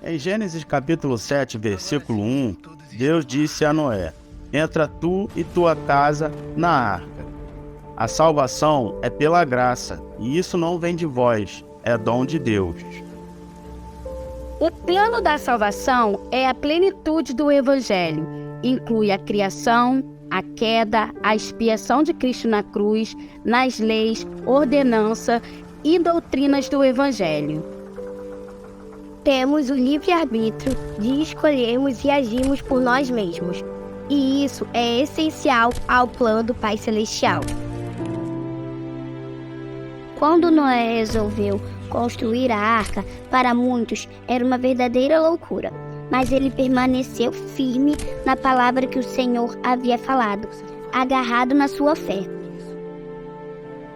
Em Gênesis capítulo 7, versículo 1, Deus disse a Noé: entra tu e tua casa na arca. A salvação é pela graça, e isso não vem de vós, é dom de Deus. O plano da salvação é a plenitude do Evangelho. Inclui a criação, a queda, a expiação de Cristo na cruz, nas leis, ordenança e doutrinas do Evangelho. Temos o livre-arbítrio de escolhermos e agirmos por nós mesmos. E isso é essencial ao plano do Pai Celestial. Quando Noé resolveu construir a arca, para muitos era uma verdadeira loucura. Mas ele permaneceu firme na palavra que o Senhor havia falado, agarrado na sua fé.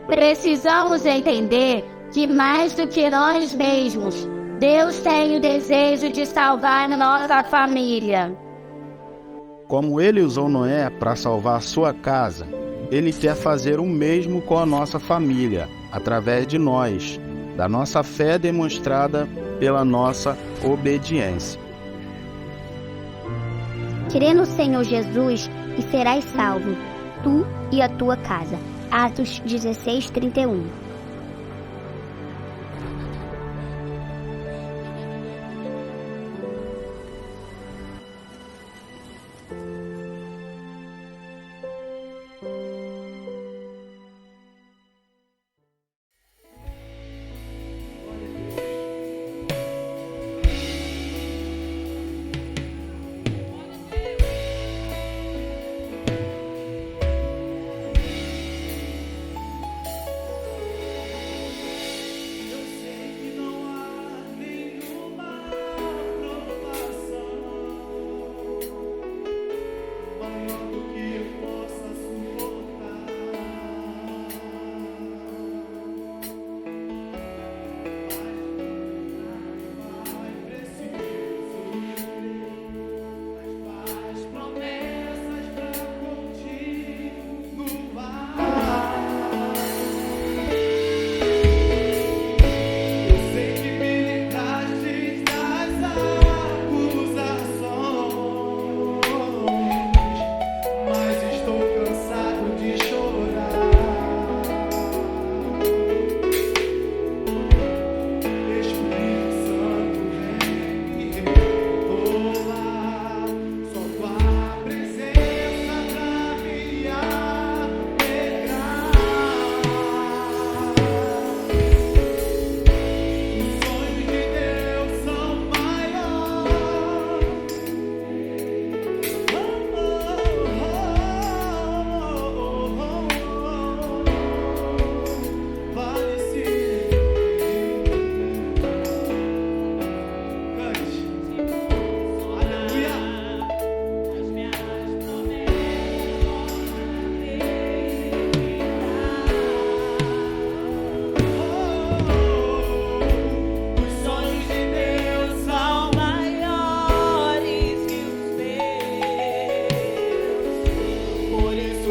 Precisamos entender que mais do que nós mesmos, Deus tem o desejo de salvar nossa família. Como ele usou Noé para salvar sua casa, ele quer fazer o mesmo com a nossa família, através de nós, da nossa fé demonstrada pela nossa obediência. Crê no Senhor Jesus e serás salvo, tu e a tua casa. Atos 16:31.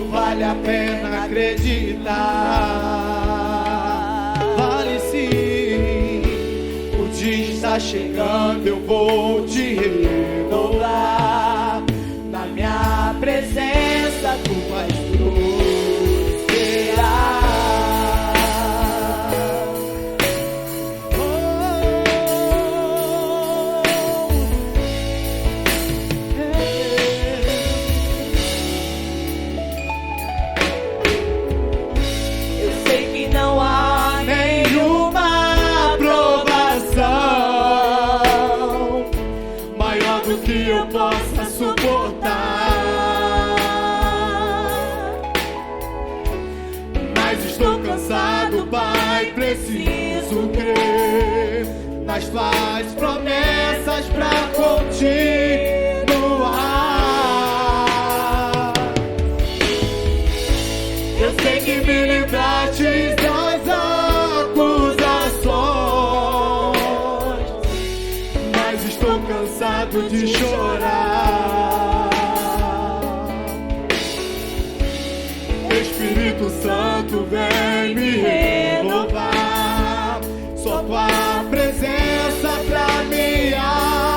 Vale a pena acreditar, vale sim. O dia está chegando, eu vou te renovar. Na minha presença tu vais prosperar. Que eu possa suportar, mas estou cansado, Pai, preciso crer nas tuas promessas pra continuar. Eu sei que me livraste das acusações, mas estou cansado de chorar. Espírito Santo, vem me renovar. Só tua presença pra me amar.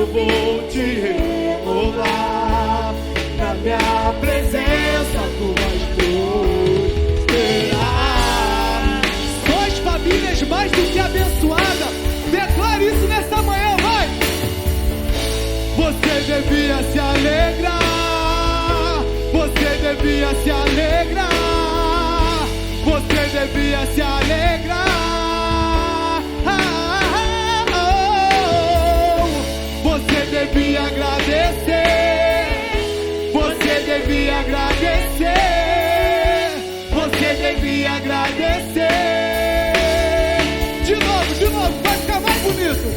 eu vou te renovar. Na minha presença tu vais prosperar. Sois famílias mais do que abençoadas. Declare isso nessa manhã, vai! Você devia se alegrar. Você devia se alegrar. Você devia se alegrar. Você devia agradecer. Você devia agradecer. Você devia agradecer. De novo, vai ficar mais bonito.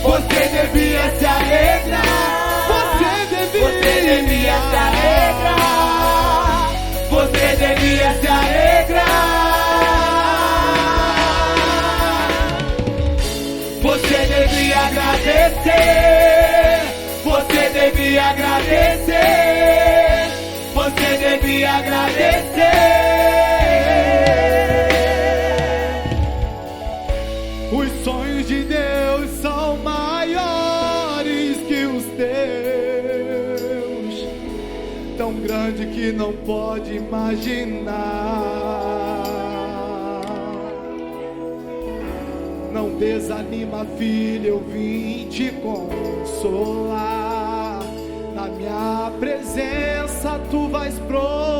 Você devia se alegrar. Você devia se alegrar. Você devia se alegrar. Você devia agradecer. Você devia agradecer. Você devia agradecer. Os sonhos de Deus são maiores que os teus, tão grande que não pode imaginar. Não desanima, filha, eu vim te consolar. Na minha presença tu vais prosperar.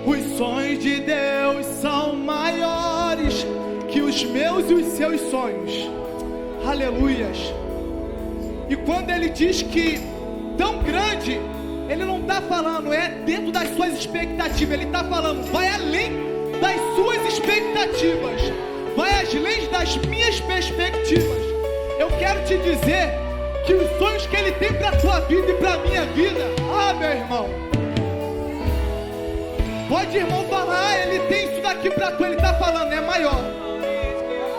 Os sonhos de Deus são maiores que os meus e os seus sonhos. Aleluias. E quando ele diz que tão grande, ele não está falando é dentro das suas expectativas. Ele está falando vai além das suas expectativas, vai além das minhas perspectivas. Eu quero te dizer que os sonhos que ele tem para a tua vida e para a minha vida, meu irmão, pode irmão falar, ele tem isso daqui para tu, ele está falando, é maior.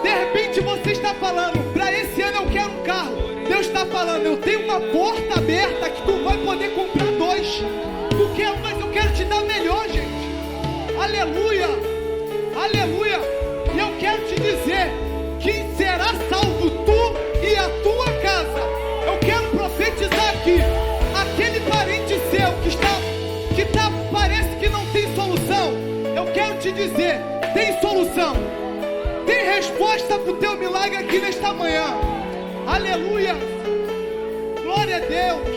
De repente você está falando, para esse ano eu quero um carro. Deus está falando, eu tenho uma porta aberta que tu vai poder comprar 2. Tu quer um, mas eu quero te dar melhor, gente. Aleluia, aleluia. E eu quero te dizer, quem será salvo, tu e a tua casa. Eu quero profetizar aqui, aquele parente seu que parece que não tem solução. Eu quero te dizer, tem solução. Tem resposta para o teu milagre aqui nesta manhã. Aleluia. Glória a Deus.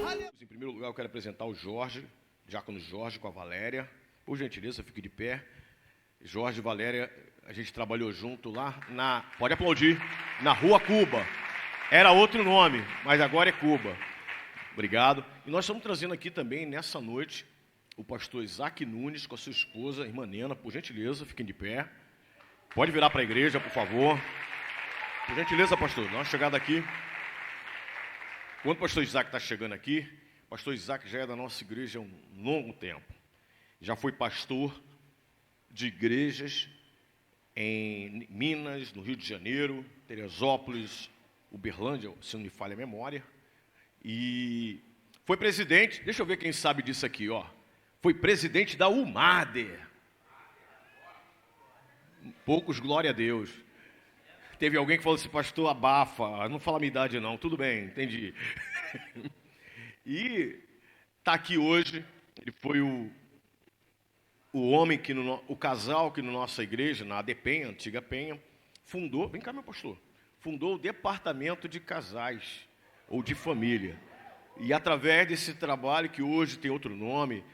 Aleluia. Em primeiro lugar, eu quero apresentar o Jorge, diácono Jorge com a Valéria. Por gentileza, fique de pé. Jorge e Valéria, a gente trabalhou junto lá pode aplaudir, na Rua Cuba. Era outro nome, mas agora é Cuba. Obrigado. E nós estamos trazendo aqui também, nessa noite, o pastor Isaac Nunes com a sua esposa, a irmã Nena. Por gentileza, fiquem de pé. Pode virar para a igreja, por favor. Por gentileza, pastor, dá uma chegada aqui. Quando o pastor Isaac está chegando aqui, o pastor Isaac já é da nossa igreja há um longo tempo. Já foi pastor de igrejas em Minas, no Rio de Janeiro, Teresópolis, Uberlândia, se não me falha a memória. E foi presidente, deixa eu ver quem sabe disso aqui, ó. Foi presidente da UMADER. Poucos, glória a Deus. Teve alguém que falou assim, pastor, abafa, não fala a minha idade não, tudo bem, entendi. E está aqui hoje, ele foi o homem, o casal que na nossa igreja, na ADPenha, antiga Penha, fundou, vem cá meu pastor, fundou o departamento de casais, ou de família. E através desse trabalho, que hoje tem outro nome,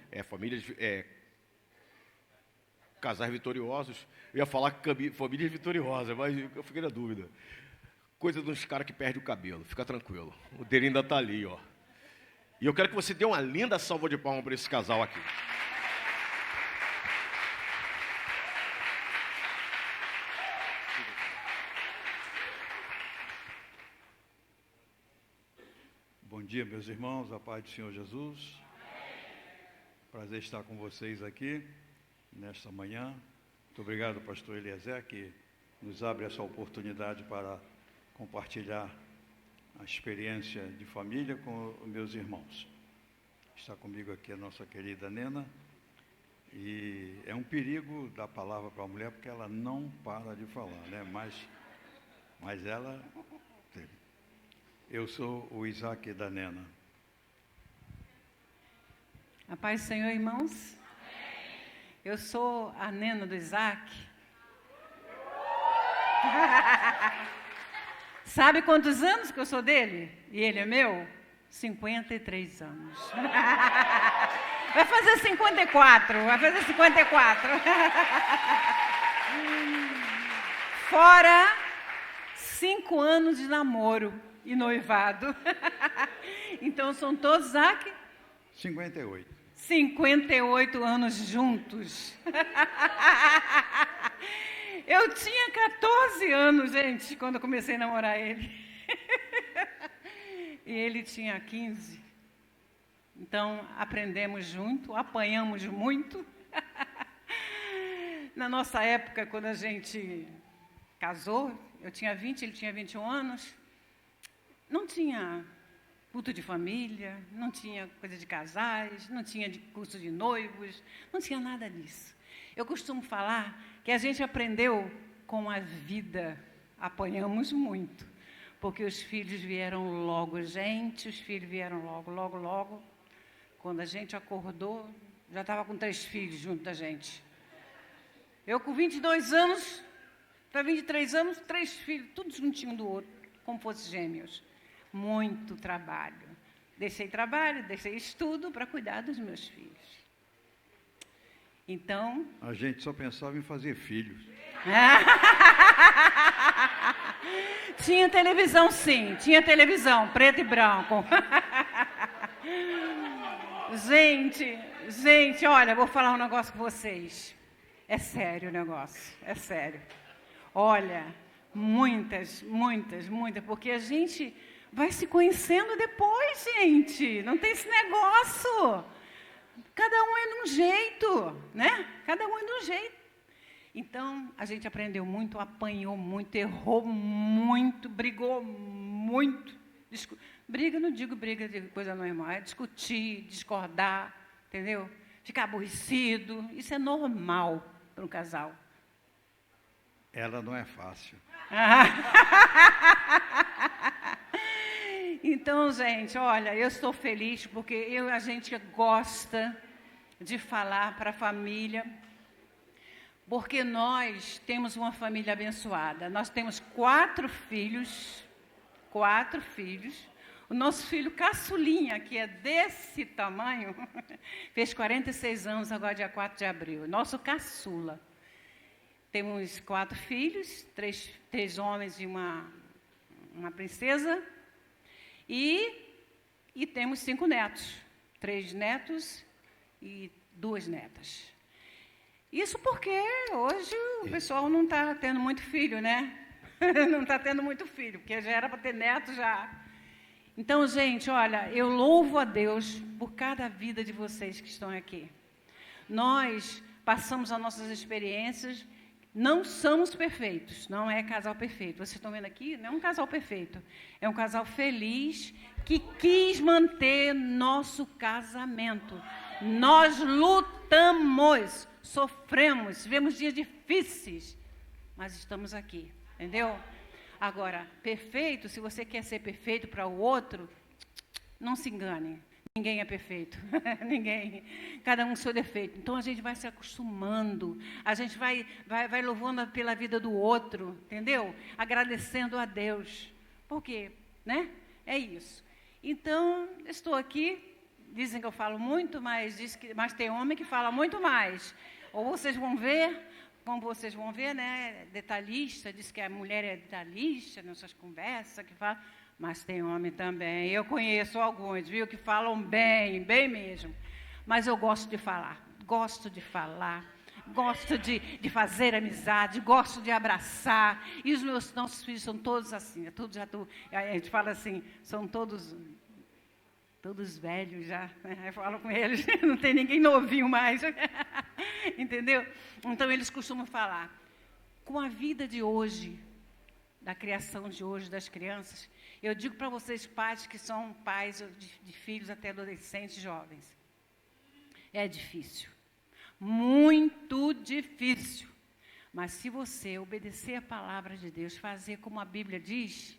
Casais Vitoriosos. Eu ia falar Famílias Vitoriosas, mas eu fiquei na dúvida. Coisa de uns caras que perdem o cabelo, fica tranquilo. O dele ainda está ali, ó. E eu quero que você dê uma linda salva de palmas para esse casal aqui. Bom dia, meus irmãos, a paz do Senhor Jesus. Prazer estar com vocês aqui nesta manhã. Muito obrigado, pastor Eliezer, que nos abre essa oportunidade para compartilhar a experiência de família com os meus irmãos. Está comigo aqui a nossa querida Nena E é um perigo dar palavra para a mulher, porque ela não para de falar, né? Mas ela... Eu sou o Isaac da Nena. A paz do Senhor, irmãos. Eu sou a Nena do Isaac. Sabe quantos anos que eu sou dele? E ele é meu? 53 anos. Vai fazer 54. Vai fazer 54. Fora 5 anos de namoro e noivado. Então são todos, Isaac? 58. 58 anos juntos. Eu tinha 14 anos, gente, quando eu comecei a namorar ele. E ele tinha 15. Então, aprendemos junto, apanhamos muito. Na nossa época, quando a gente casou, eu tinha 20, ele tinha 21 anos, não tinha culto de família, não tinha coisa de casais, não tinha de curso de noivos, não tinha nada disso. Eu costumo falar que a gente aprendeu com a vida, apanhamos muito, porque os filhos vieram logo, gente, os filhos vieram logo. Quando a gente acordou, já estava com 3 filhos junto da gente. Eu com 22 anos, para 23 anos, 3 filhos, tudo juntinho do outro, como fossem gêmeos. Muito trabalho. Deixei trabalho, deixei estudo para cuidar dos meus filhos. Então... A gente só pensava em fazer filhos. Tinha televisão, sim. Tinha televisão, preto e branco. Gente, olha, vou falar um negócio com vocês. É sério o negócio, é sério. Olha, muitas, porque a gente vai se conhecendo depois, gente. Não tem esse negócio. Cada um é de um jeito, né? Cada um é de um jeito. Então, a gente aprendeu muito, apanhou muito, errou muito, brigou muito. Briga, não digo briga de coisa normal, é discutir, discordar, entendeu? Ficar aborrecido, isso é normal para um casal. Ela não é fácil. Então, gente, olha, eu estou feliz porque a gente gosta de falar para a família, porque nós temos uma família abençoada. Nós temos 4 filhos. O nosso filho caçulinha, que é desse tamanho, fez 46 anos agora, dia 4 de abril. Nosso caçula. Temos 4 filhos, 3 homens e uma princesa. E temos 5 netos. 3 netos e 2 netas. Isso porque hoje o pessoal não está tendo muito filho, né? Não está tendo muito filho, porque já era para ter neto já. Então, gente, olha, eu louvo a Deus por cada vida de vocês que estão aqui. Nós passamos as nossas experiências, não somos perfeitos, não é casal perfeito. Vocês estão vendo aqui? Não é um casal perfeito, é um casal feliz que quis manter nosso casamento. Nós lutamos, sofremos, tivemos dias difíceis, mas estamos aqui, entendeu? Agora, perfeito, se você quer ser perfeito para o outro, não se engane. Ninguém é perfeito, ninguém, cada um com seu defeito. Então, a gente vai se acostumando, a gente vai louvando pela vida do outro, entendeu? Agradecendo a Deus. Por quê? Né? É isso. Então, estou aqui, dizem que eu falo muito, mas tem homem que fala muito mais. Ou vocês vão ver, como vocês vão ver, né? Detalhista, diz que a mulher é detalhista nessas conversas, que fala... Mas tem homem também. Eu conheço alguns, viu, que falam bem mesmo. Mas eu gosto de falar, gosto de fazer amizade, gosto de abraçar. E os nossos filhos são todos assim. A gente fala assim, são todos velhos já. Né? Eu falo com eles, não tem ninguém novinho mais. Entendeu? Então, eles costumam falar. Com a vida de hoje, da criação de hoje das crianças, eu digo para vocês, pais que são pais de filhos até adolescentes, jovens, é difícil, muito difícil. Mas se você obedecer a palavra de Deus, fazer como a Bíblia diz,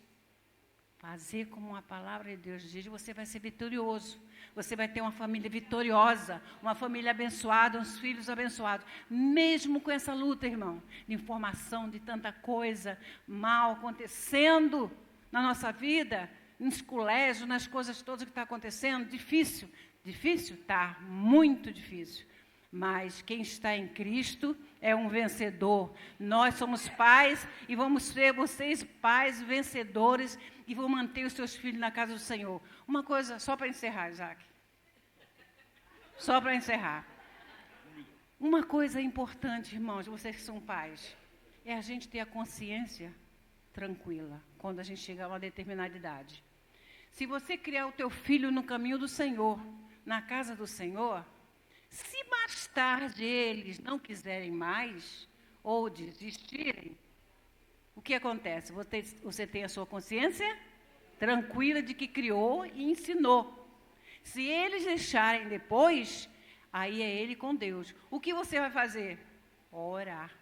fazer como a palavra de Deus diz, você vai ser vitorioso. Você vai ter uma família vitoriosa, uma família abençoada, uns filhos abençoados. Mesmo com essa luta, irmão, de informação, de tanta coisa mal acontecendo na nossa vida, nos colégios, nas coisas todas que estão acontecendo, difícil. Difícil? Tá, muito difícil. Mas quem está em Cristo é um vencedor. Nós somos pais e vamos ser vocês pais vencedores e vão manter os seus filhos na casa do Senhor. Uma coisa, só para encerrar, Isaac. Só para encerrar. Uma coisa importante, irmãos, vocês que são pais, é a gente ter a consciência tranquila quando a gente chegar a uma determinada idade. Se você criar o teu filho no caminho do Senhor, na casa do Senhor, se mais tarde eles não quiserem mais ou desistirem, o que acontece? Você tem a sua consciência tranquila de que criou e ensinou. Se eles deixarem depois, aí é ele com Deus. O que você vai fazer? Orar.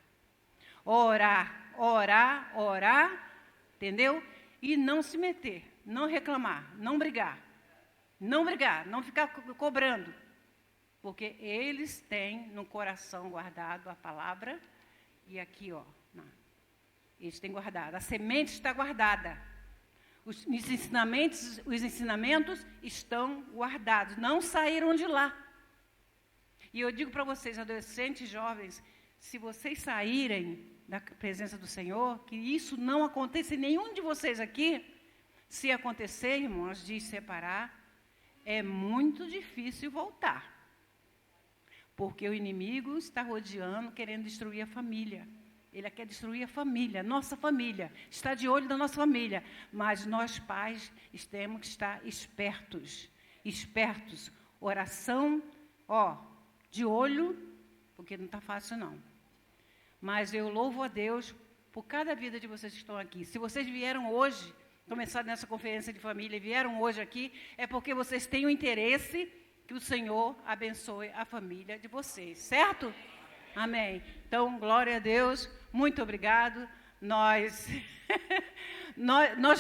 Orar, orar, orar, entendeu? E não se meter, não reclamar, não brigar. Não brigar, não ficar cobrando. Porque eles têm no coração guardado a palavra. E aqui, ó, eles têm guardado. A semente está guardada. Os ensinamentos estão guardados. Não saíram de lá. E eu digo para vocês, adolescentes, jovens, se vocês saírem da presença do Senhor, que isso não aconteça em nenhum de vocês aqui, se acontecer, irmãos, de separar, é muito difícil voltar. Porque o inimigo está rodeando, querendo destruir a família. Ele quer destruir a família, nossa família. Está de olho na nossa família. Mas nós, pais, temos que estar espertos. Espertos. Oração, de olho, porque não está fácil, não. Mas eu louvo a Deus por cada vida de vocês que estão aqui. Se vocês vieram hoje, começaram nessa conferência de família, vieram hoje aqui, é porque vocês têm o interesse que o Senhor abençoe a família de vocês, certo? Amém. Então, glória a Deus, muito obrigado. Nós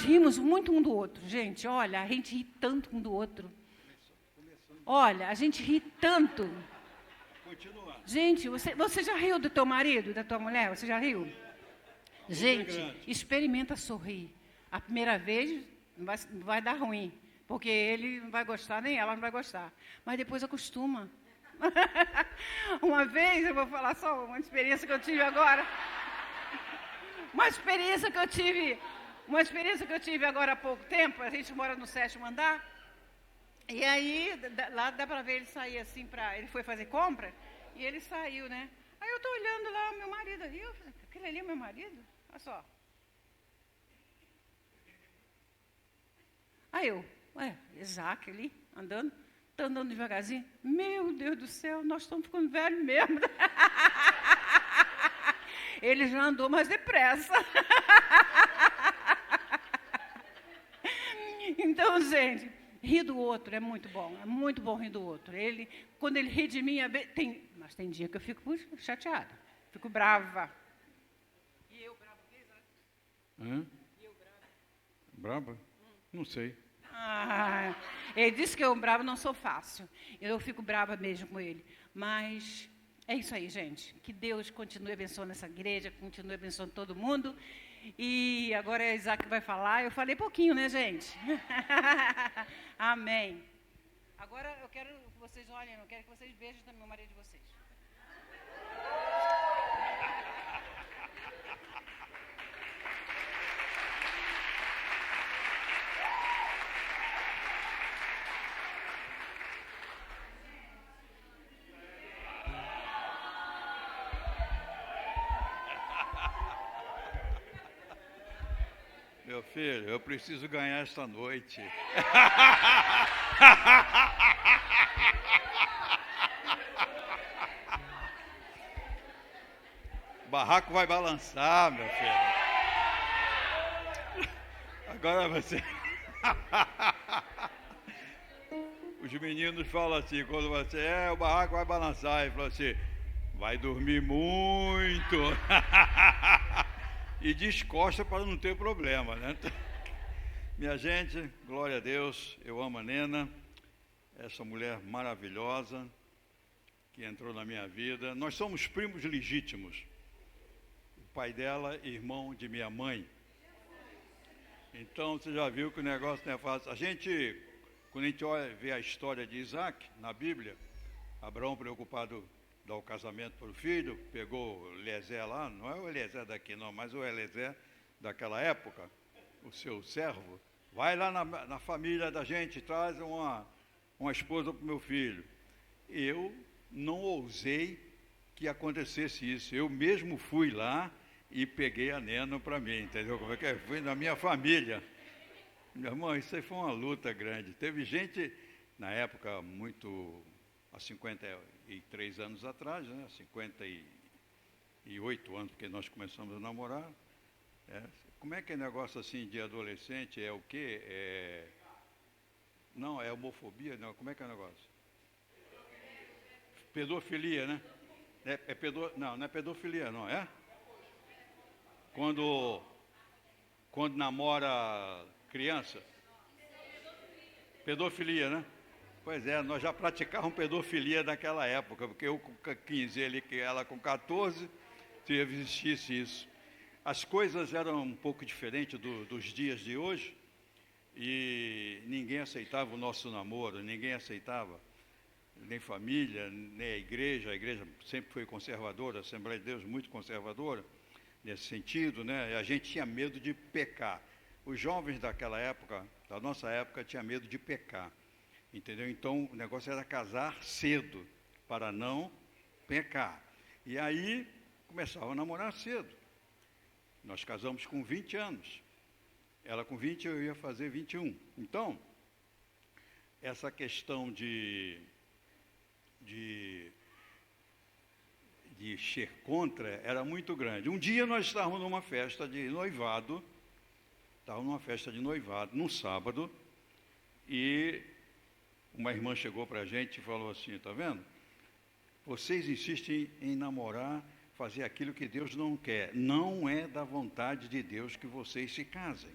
rimos muito um do outro, gente. Olha, a gente ri tanto um do outro. Olha, a gente ri tanto. Gente, você já riu do teu marido, da tua mulher? Você já riu? Gente, experimenta sorrir. A primeira vez vai dar ruim. Porque ele não vai gostar, nem ela não vai gostar. Mas depois acostuma. Uma vez, eu vou falar só uma experiência que eu tive agora. Uma experiência que eu tive agora há pouco tempo. A gente mora no 7º andar. E aí, lá dá para ver ele sair assim, ele foi fazer compra. E ele saiu, né? Aí eu estou olhando lá, meu marido ali. Aquele ali é meu marido? Olha só. Aí eu... Isaac ali, andando, está andando devagarzinho. Meu Deus do céu, nós estamos ficando velhos mesmo. Ele já andou mais depressa. Então, gente, rir do outro é muito bom rir do outro. Quando ele ri de mim, mas tem dia que eu fico chateada, fico brava. E eu brava, Isaac? E eu brava? Brava? Não sei. Ele disse que eu bravo não sou fácil. Eu fico brava mesmo com ele. Mas é isso aí, gente. Que Deus continue abençoando essa igreja, continue abençoando todo mundo. E agora é Isaac que vai falar. Eu falei pouquinho, né, gente? Amém. Agora eu quero que vocês olhem, eu quero que vocês vejam também o marido de vocês. Meu filho, eu preciso ganhar esta noite. O barraco vai balançar, meu filho. Agora você... Os meninos falam assim, quando você... o barraco vai balançar. Ele falou assim, Vai dormir muito. E descosta para não ter problema, né? Minha gente, glória a Deus, eu amo a Nena, essa mulher maravilhosa que entrou na minha vida. Nós somos primos legítimos. O pai dela, irmão de minha mãe. Então, você já viu que o negócio não é fácil. Quando a gente vê a história de Isaac na Bíblia, Abraão preocupado dar o casamento para o filho, pegou o Eliezer lá, não é o Eliezer daqui não, mas o Eliezer daquela época, o seu servo, vai lá na família da gente, traz uma esposa para o meu filho. Eu não ousei que acontecesse isso, eu mesmo fui lá e peguei a Nena para mim, entendeu? Como é que é? Fui na minha família. Meu irmão, isso aí foi uma luta grande. Teve gente, na época, há 53 anos atrás, né? 58 anos, porque nós começamos a namorar. Como é que é negócio assim de adolescente? É o quê? Não, é homofobia? Não, como é que é o negócio? Pedofilia, né? Não, não é pedofilia, não, é? Quando namora criança? Pedofilia, né? Pois é, nós já praticávamos pedofilia naquela época, porque eu com 15, ela com 14, se existisse isso. As coisas eram um pouco diferentes dos dias de hoje, e ninguém aceitava o nosso namoro, ninguém aceitava, nem família, nem a igreja sempre foi conservadora, a Assembleia de Deus muito conservadora, nesse sentido, né? A gente tinha medo de pecar. Os jovens daquela época, da nossa época, tinham medo de pecar, entendeu? Então, o negócio era casar cedo, para não pecar. E aí, começava a namorar cedo. Nós casamos com 20 anos. Ela com 20, eu ia fazer 21. Então, essa questão de ser contra era muito grande. Um dia nós estávamos numa festa de noivado, num sábado, e uma irmã chegou para a gente e falou assim, tá vendo? Vocês insistem em namorar, fazer aquilo que Deus não quer. Não é da vontade de Deus que vocês se casem.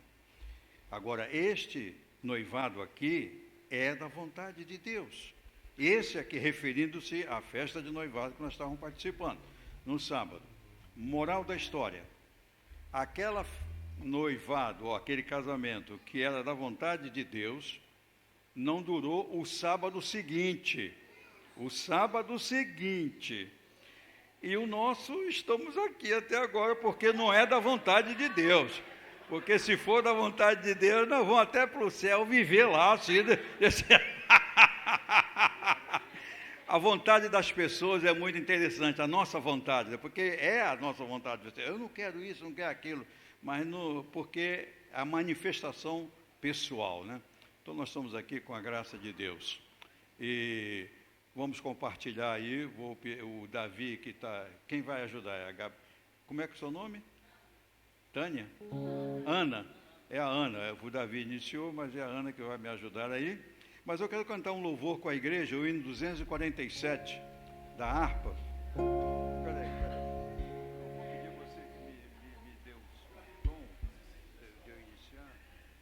Agora, este noivado aqui é da vontade de Deus. Esse aqui, referindo-se à festa de noivado que nós estávamos participando, no sábado. Moral da história. Aquela noivado, ou aquele casamento que era da vontade de Deus, não durou o sábado seguinte. E o nosso, estamos aqui até agora, porque não é da vontade de Deus. Porque se for da vontade de Deus, nós vamos até para o céu viver lá, assim. A vontade das pessoas é muito interessante, a nossa vontade, porque é a nossa vontade. Eu não quero isso, não quero aquilo, mas porque é a manifestação pessoal, né? Então nós estamos aqui com a graça de Deus. E vamos compartilhar aí, o Davi que está... Quem vai ajudar? É a Gabi. Como é que é o seu nome? Tânia? Ana. É a Ana. O Davi iniciou, mas é a Ana que vai me ajudar aí. Mas eu quero cantar um louvor com a igreja, o hino 247, da harpa. Peraí. Eu vou pedir a você que me dê o tom de eu iniciar,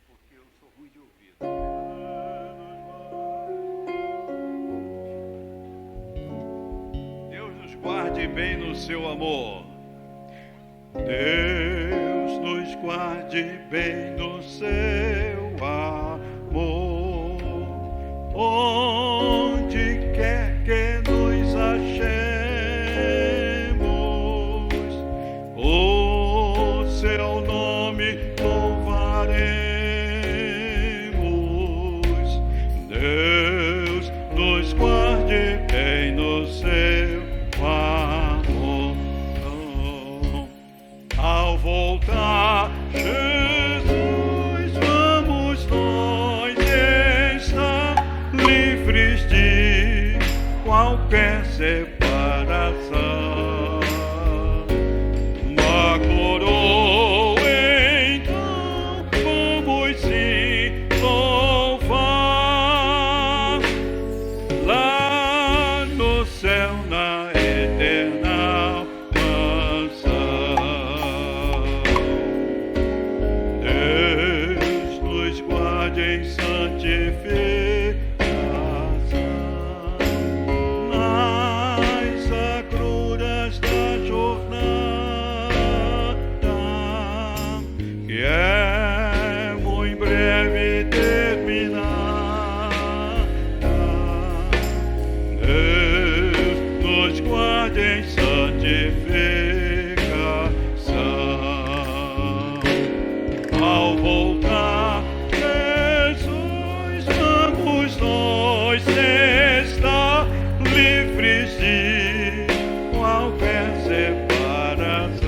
porque eu sou ruim de ouvido. Deus nos guarde bem no seu amor. Deus nos guarde bem no seu amor. Onde quer que nos achemos, o seu nome louvaremos. Deus nos guarde bem no seu amor. Ao voltar, Jesus, vamos nós estar livres de qualquer separação. Na coroa, então, vamos se louvar lá no céu, na eterna em santificação, nas agruras da jornada, que é muito breve terminada. Deus nos guarde em santificação. Ao voltar, Jesus, vamos nós estar livres de qualquer separação.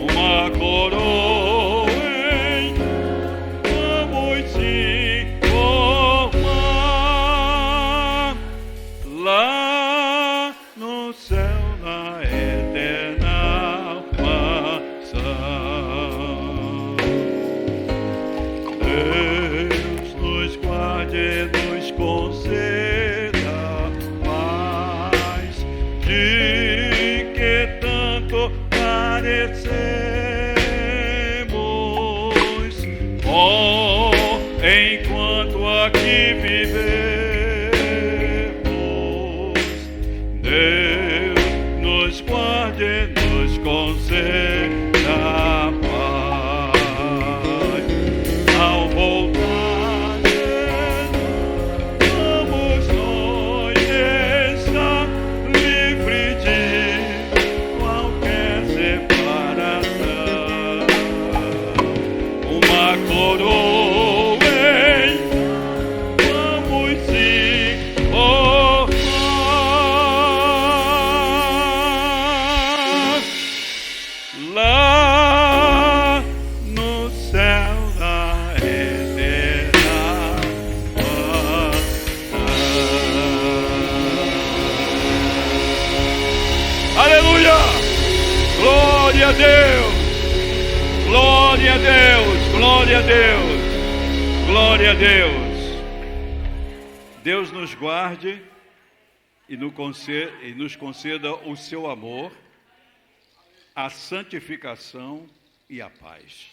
Uma coroa em vamos se formar lá no céu, na eterna mansão. Deus nos guarde, nos conceda paz, de que tanto carecemos. Oh, enquanto aqui vivemos, Deus nos guarde, nos conceda paz. Ao voltar, vamos nós estar livres de qualquer separação. Uma coroa em vamos se formar lá no céu da eterna mansão. Aleluia! Glória a Deus! Glória a Deus! Glória a Deus! Glória a Deus! Deus nos guarde e nos conceda o seu amor, a santificação e a paz.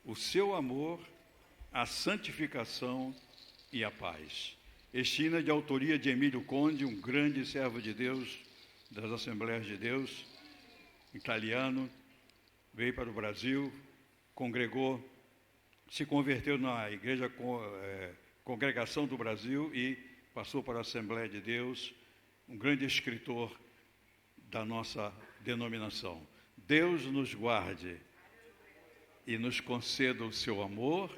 O seu amor, a santificação e a paz. Este hino é de autoria de Emílio Conde, um grande servo de Deus, das Assembleias de Deus, italiano, veio para o Brasil, congregou, se converteu na Igreja Congregação do Brasil e passou para a Assembleia de Deus, um grande escritor da nossa denominação. Deus nos guarde e nos conceda o seu amor,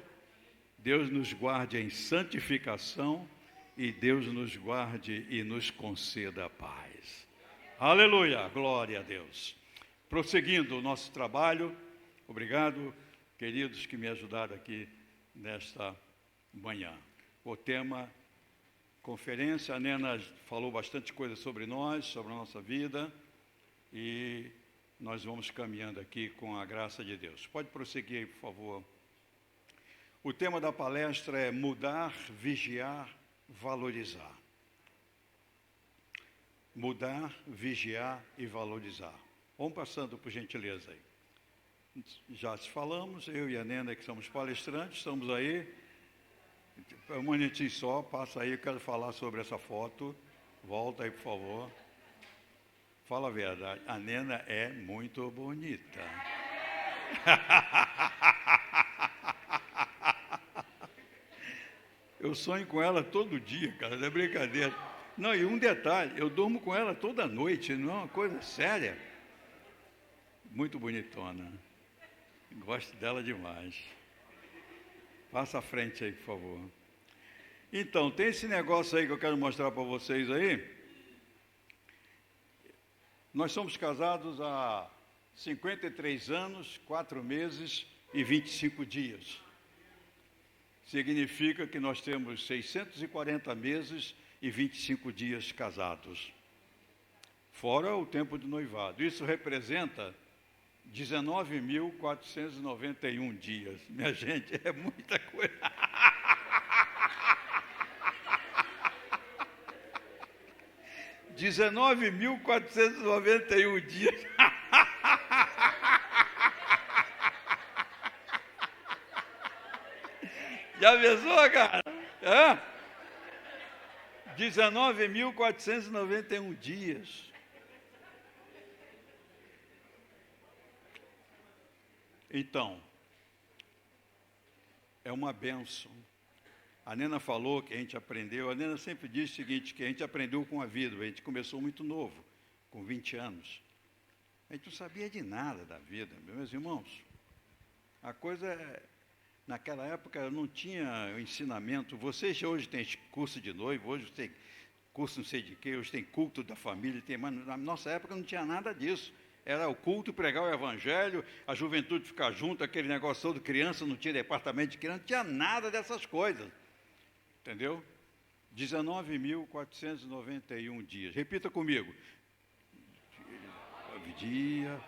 Deus nos guarde em santificação e Deus nos guarde e nos conceda a paz. Aleluia, glória a Deus. Prosseguindo o nosso trabalho, obrigado, queridos que me ajudaram aqui nesta manhã. O tema, conferência, a Nena falou bastante coisa sobre nós, sobre a nossa vida, e nós vamos caminhando aqui com a graça de Deus. Pode prosseguir aí, por favor. O tema da palestra é mudar, vigiar, valorizar. Mudar, vigiar e valorizar. Vamos passando, por gentileza, aí. Já se falamos, eu e a Nena, que somos palestrantes, estamos aí. Um minutinho só, passa aí, eu quero falar sobre essa foto. Volta aí, por favor. Fala a verdade, a Nena é muito bonita. Eu sonho com ela todo dia, cara, não é brincadeira. Não, e um detalhe, eu durmo com ela toda noite, não é uma coisa séria. Muito bonitona. Gosto dela demais. Passa à frente aí, por favor. Então, tem esse negócio aí que eu quero mostrar para vocês aí. Nós somos casados há 53 anos, 4 meses e 25 dias. Significa que nós temos 640 meses e 25 dias casados. Fora o tempo de noivado. Isso representa 19.491 dias. Minha gente, é muita coisa. 19.491 dias. Já pensou, cara? 19.491 dias. Então, é uma bênção. A Nena falou que a gente aprendeu, a Nena sempre diz o seguinte, que a gente aprendeu com a vida, a gente começou muito novo, com 20 anos. A gente não sabia de nada da vida, meus irmãos. A coisa é, naquela época não tinha ensinamento. Vocês hoje têm curso de noivo, hoje tem curso não sei de quê, hoje tem culto da família, mas na nossa época não tinha nada disso. Era o culto, pregar o evangelho, a juventude ficar junto, aquele negócio todo, criança, não tinha departamento de criança, não tinha nada dessas coisas. Entendeu? 19.491 dias. Repita comigo. Dia.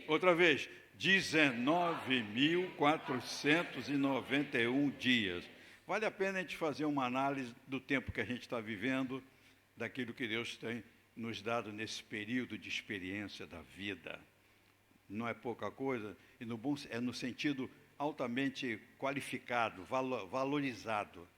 Outra vez. 19.491 dias. Vale a pena a gente fazer uma análise do tempo que a gente está vivendo, daquilo que Deus tem nos dado nesse período de experiência da vida. Não é pouca coisa, e é no sentido altamente qualificado, valorizado,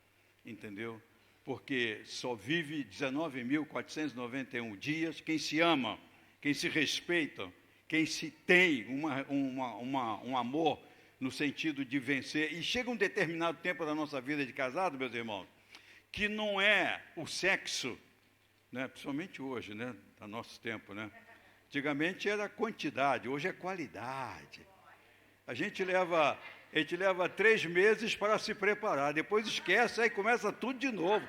entendeu? Porque só vive 19.491 dias quem se ama, quem se respeita, quem se tem um amor no sentido de vencer. E chega um determinado tempo da nossa vida de casado, meus irmãos, que não é o sexo, né? Principalmente hoje, né? No nosso tempo, né? Antigamente era quantidade, hoje é qualidade. A gente leva 3 meses para se preparar, depois esquece, aí começa tudo de novo.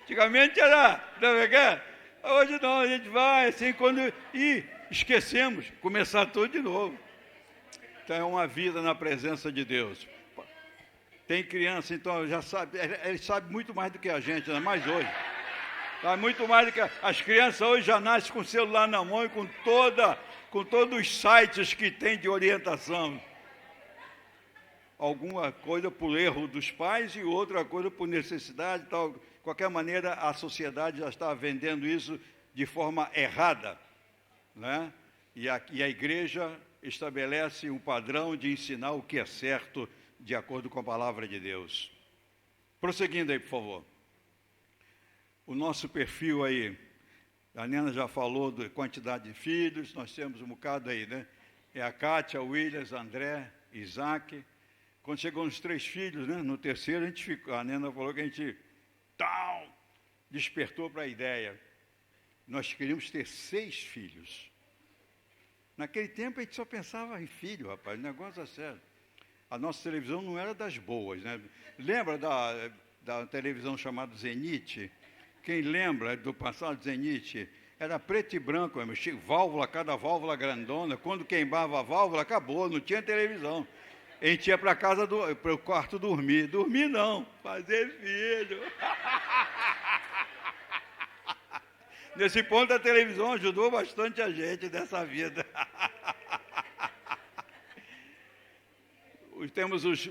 Antigamente era, hoje não, a gente vai assim, e esquecemos, começar tudo de novo. Então é uma vida na presença de Deus. Tem criança, então já sabe, ele sabe muito mais do que a gente, ainda mais hoje. Sabe muito mais do que as crianças hoje já nascem com o celular na mão e com todos os sites que tem de orientação. Alguma coisa por erro dos pais e outra coisa por necessidade, tal. De qualquer maneira, a sociedade já está vendendo isso de forma errada, né? E a igreja estabelece um padrão de ensinar o que é certo de acordo com a palavra de Deus. Prosseguindo aí, por favor. O nosso perfil aí, a Nena já falou da quantidade de filhos, nós temos um bocado aí, né? É a Kátia, o Williams, André, Isaac. Quando chegou nos 3 filhos, né? No terceiro, a Nena falou que a gente despertou para a ideia. Nós queríamos ter 6 filhos. Naquele tempo, a gente só pensava em filho, rapaz, o negócio é sério. A nossa televisão não era das boas, né? Lembra da televisão chamada Zenith? Quem lembra do passado Zenith? Era preto e branco, válvula, cada válvula grandona. Quando queimava a válvula, acabou, não tinha televisão. A gente ia para o quarto dormir. Dormir não, fazer filho. Nesse ponto, a televisão ajudou bastante a gente nessa vida. Temos os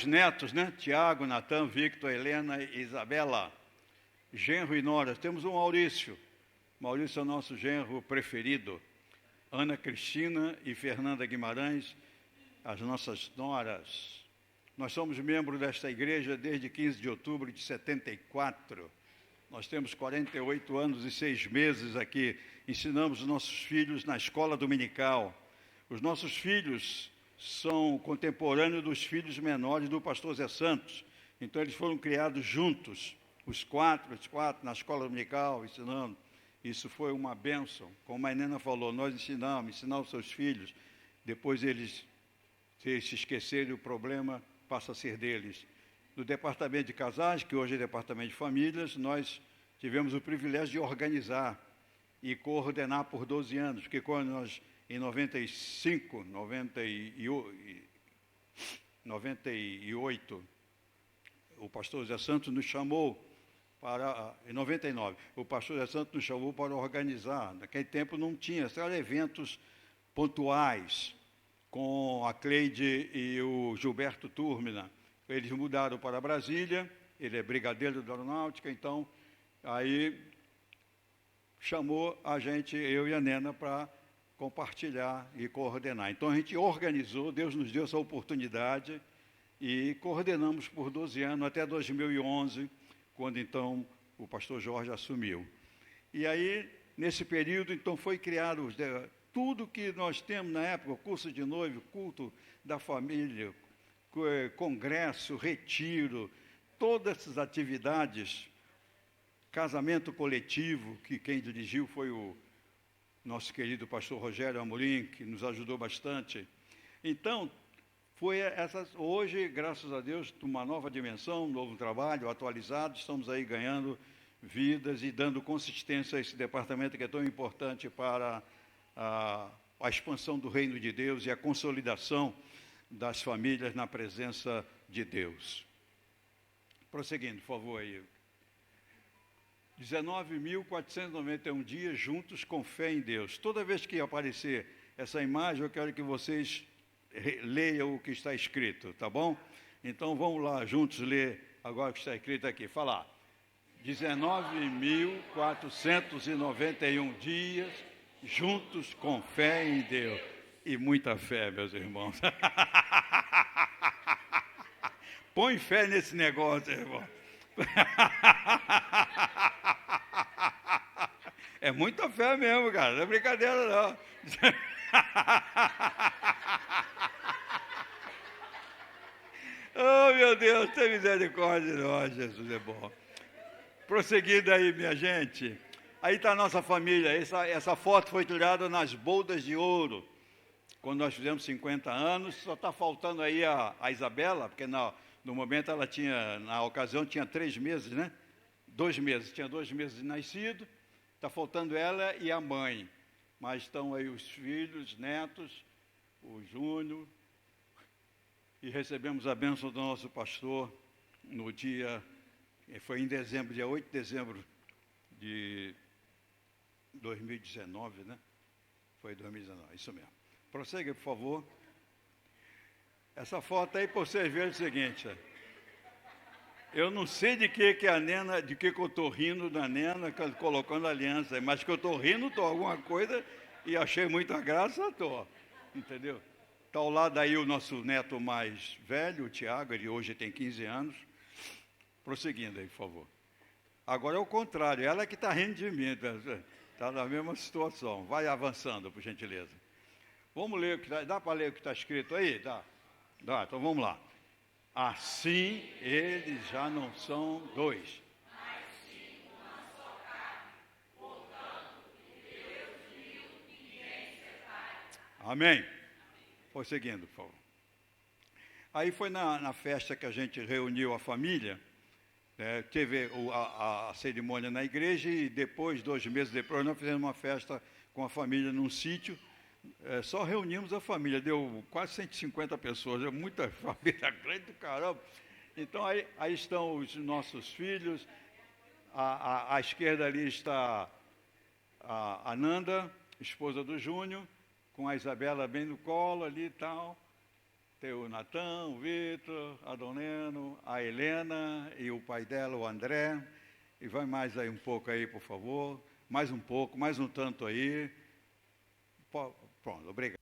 netos, né? Tiago, Natan, Victor, Helena e Isabela. Genro e nora. Temos o Maurício. Maurício é o nosso genro preferido. Ana Cristina e Fernanda Guimarães, as nossas noras. Nós somos membros desta igreja desde 15 de outubro de 74. Nós temos 48 anos e 6 meses aqui. Ensinamos os nossos filhos na escola dominical. Os nossos filhos são contemporâneos dos filhos menores do pastor Zé Santos. Então, eles foram criados juntos, os quatro, na escola dominical, ensinando. Isso foi uma bênção. Como a Nena falou, nós ensinar os seus filhos. Depois eles se esquecerem, o problema passa a ser deles. No departamento de casais, que hoje é departamento de famílias, nós tivemos o privilégio de organizar e coordenar por 12 anos, porque quando nós, em 98, o pastor Zé Santos nos chamou em 99, o pastor Zé Santos nos chamou para organizar. Naquele tempo não tinha, eram eventos pontuais, com a Cleide e o Gilberto Turmina. Eles mudaram para Brasília, ele é brigadeiro da aeronáutica, então, aí chamou a gente, eu e a Nena, para compartilhar e coordenar. Então a gente organizou, Deus nos deu essa oportunidade e coordenamos por 12 anos, até 2011, quando então o pastor Jorge assumiu. E aí, nesse período, então foi criado tudo que nós temos na época, curso de noivo, culto da família, congresso, retiro, todas essas atividades, casamento coletivo, que quem dirigiu foi o nosso querido pastor Rogério Amorim, que nos ajudou bastante. Então, hoje, graças a Deus, uma nova dimensão, um novo trabalho, atualizado, estamos aí ganhando vidas e dando consistência a esse departamento que é tão importante para a expansão do reino de Deus e a consolidação das famílias na presença de Deus. Prosseguindo, por favor, aí. 19.491 dias juntos com fé em Deus. Toda vez que aparecer essa imagem, eu quero que vocês leiam o que está escrito, tá bom? Então, vamos lá, juntos ler agora o que está escrito aqui. Falar. 19.491 dias juntos com fé em Deus. E muita fé, meus irmãos. Põe fé nesse negócio, irmão. É muita fé mesmo, cara. Não é brincadeira, não. Oh, meu Deus, tem misericórdia de nós, Jesus é bom. Prosseguindo aí, minha gente. Aí está a nossa família. Essa foto foi tirada nas Bodas de Ouro, quando nós fizemos 50 anos. Só está faltando aí a Isabela, porque no momento ela tinha, na ocasião, tinha 3 meses, né? 2 meses, tinha 2 meses de nascido. Está faltando ela e a mãe. Mas estão aí os filhos, netos, o Júnior. E recebemos a bênção do nosso pastor no dia, foi em dezembro, dia 8 de dezembro de 2019, né? Foi 2019, isso mesmo. Prossegue, por favor. Essa foto aí, para vocês verem o seguinte, eu não sei de que a Nena, de que eu estou rindo da Nena, colocando aliança, mas que eu estou rindo, estou alguma coisa, e achei muita graça, estou, entendeu? Está ao lado aí o nosso neto mais velho, o Tiago, ele hoje tem 15 anos. Prosseguindo aí, por favor. Agora é o contrário, ela que está rindo de mim, está na mesma situação. Vai avançando, por gentileza. Vamos ler o que dá para ler o que está escrito aí? Dá, então vamos lá. Assim eles já não são 2. Mas sim uma só carne. Portanto, Deus uniu, ninguém separa. Amém. Prosseguindo, por favor. Aí foi na festa que a gente reuniu a família, teve a cerimônia na igreja e depois, 2 meses depois, nós fizemos uma festa com a família num sítio. Só reunimos a família, deu quase 150 pessoas, é muita família grande do caramba. Então aí estão os nossos filhos, à esquerda ali está a Nanda, esposa do Júnior, com a Isabela bem no colo ali e tal. Tem o Natan, o Vitor, a Doneno, a Helena e o pai dela, o André. E vai mais aí um pouco aí, por favor. Mais um pouco, mais um tanto aí. Pronto, obrigado.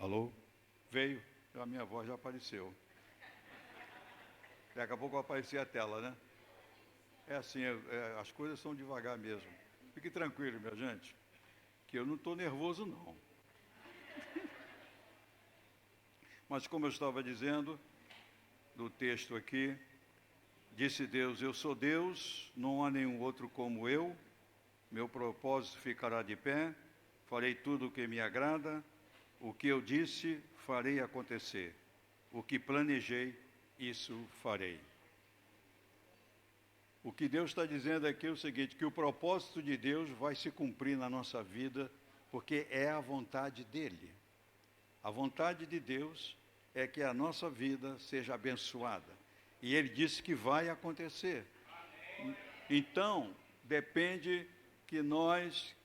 Alô? Veio, a minha voz já apareceu. Daqui a pouco vai aparecer a tela, né? É assim, as coisas são devagar mesmo. Fique tranquilo, minha gente, que eu não estou nervoso, não. Mas como eu estava dizendo, no texto aqui, disse Deus, eu sou Deus, não há nenhum outro como eu, meu propósito ficará de pé, farei tudo o que me agrada, o que eu disse, farei acontecer, o que planejei, isso farei. O que Deus está dizendo aqui é o seguinte, que o propósito de Deus vai se cumprir na nossa vida, porque é a vontade dEle. A vontade de Deus é que a nossa vida seja abençoada. E Ele disse que vai acontecer. Então, depende que nós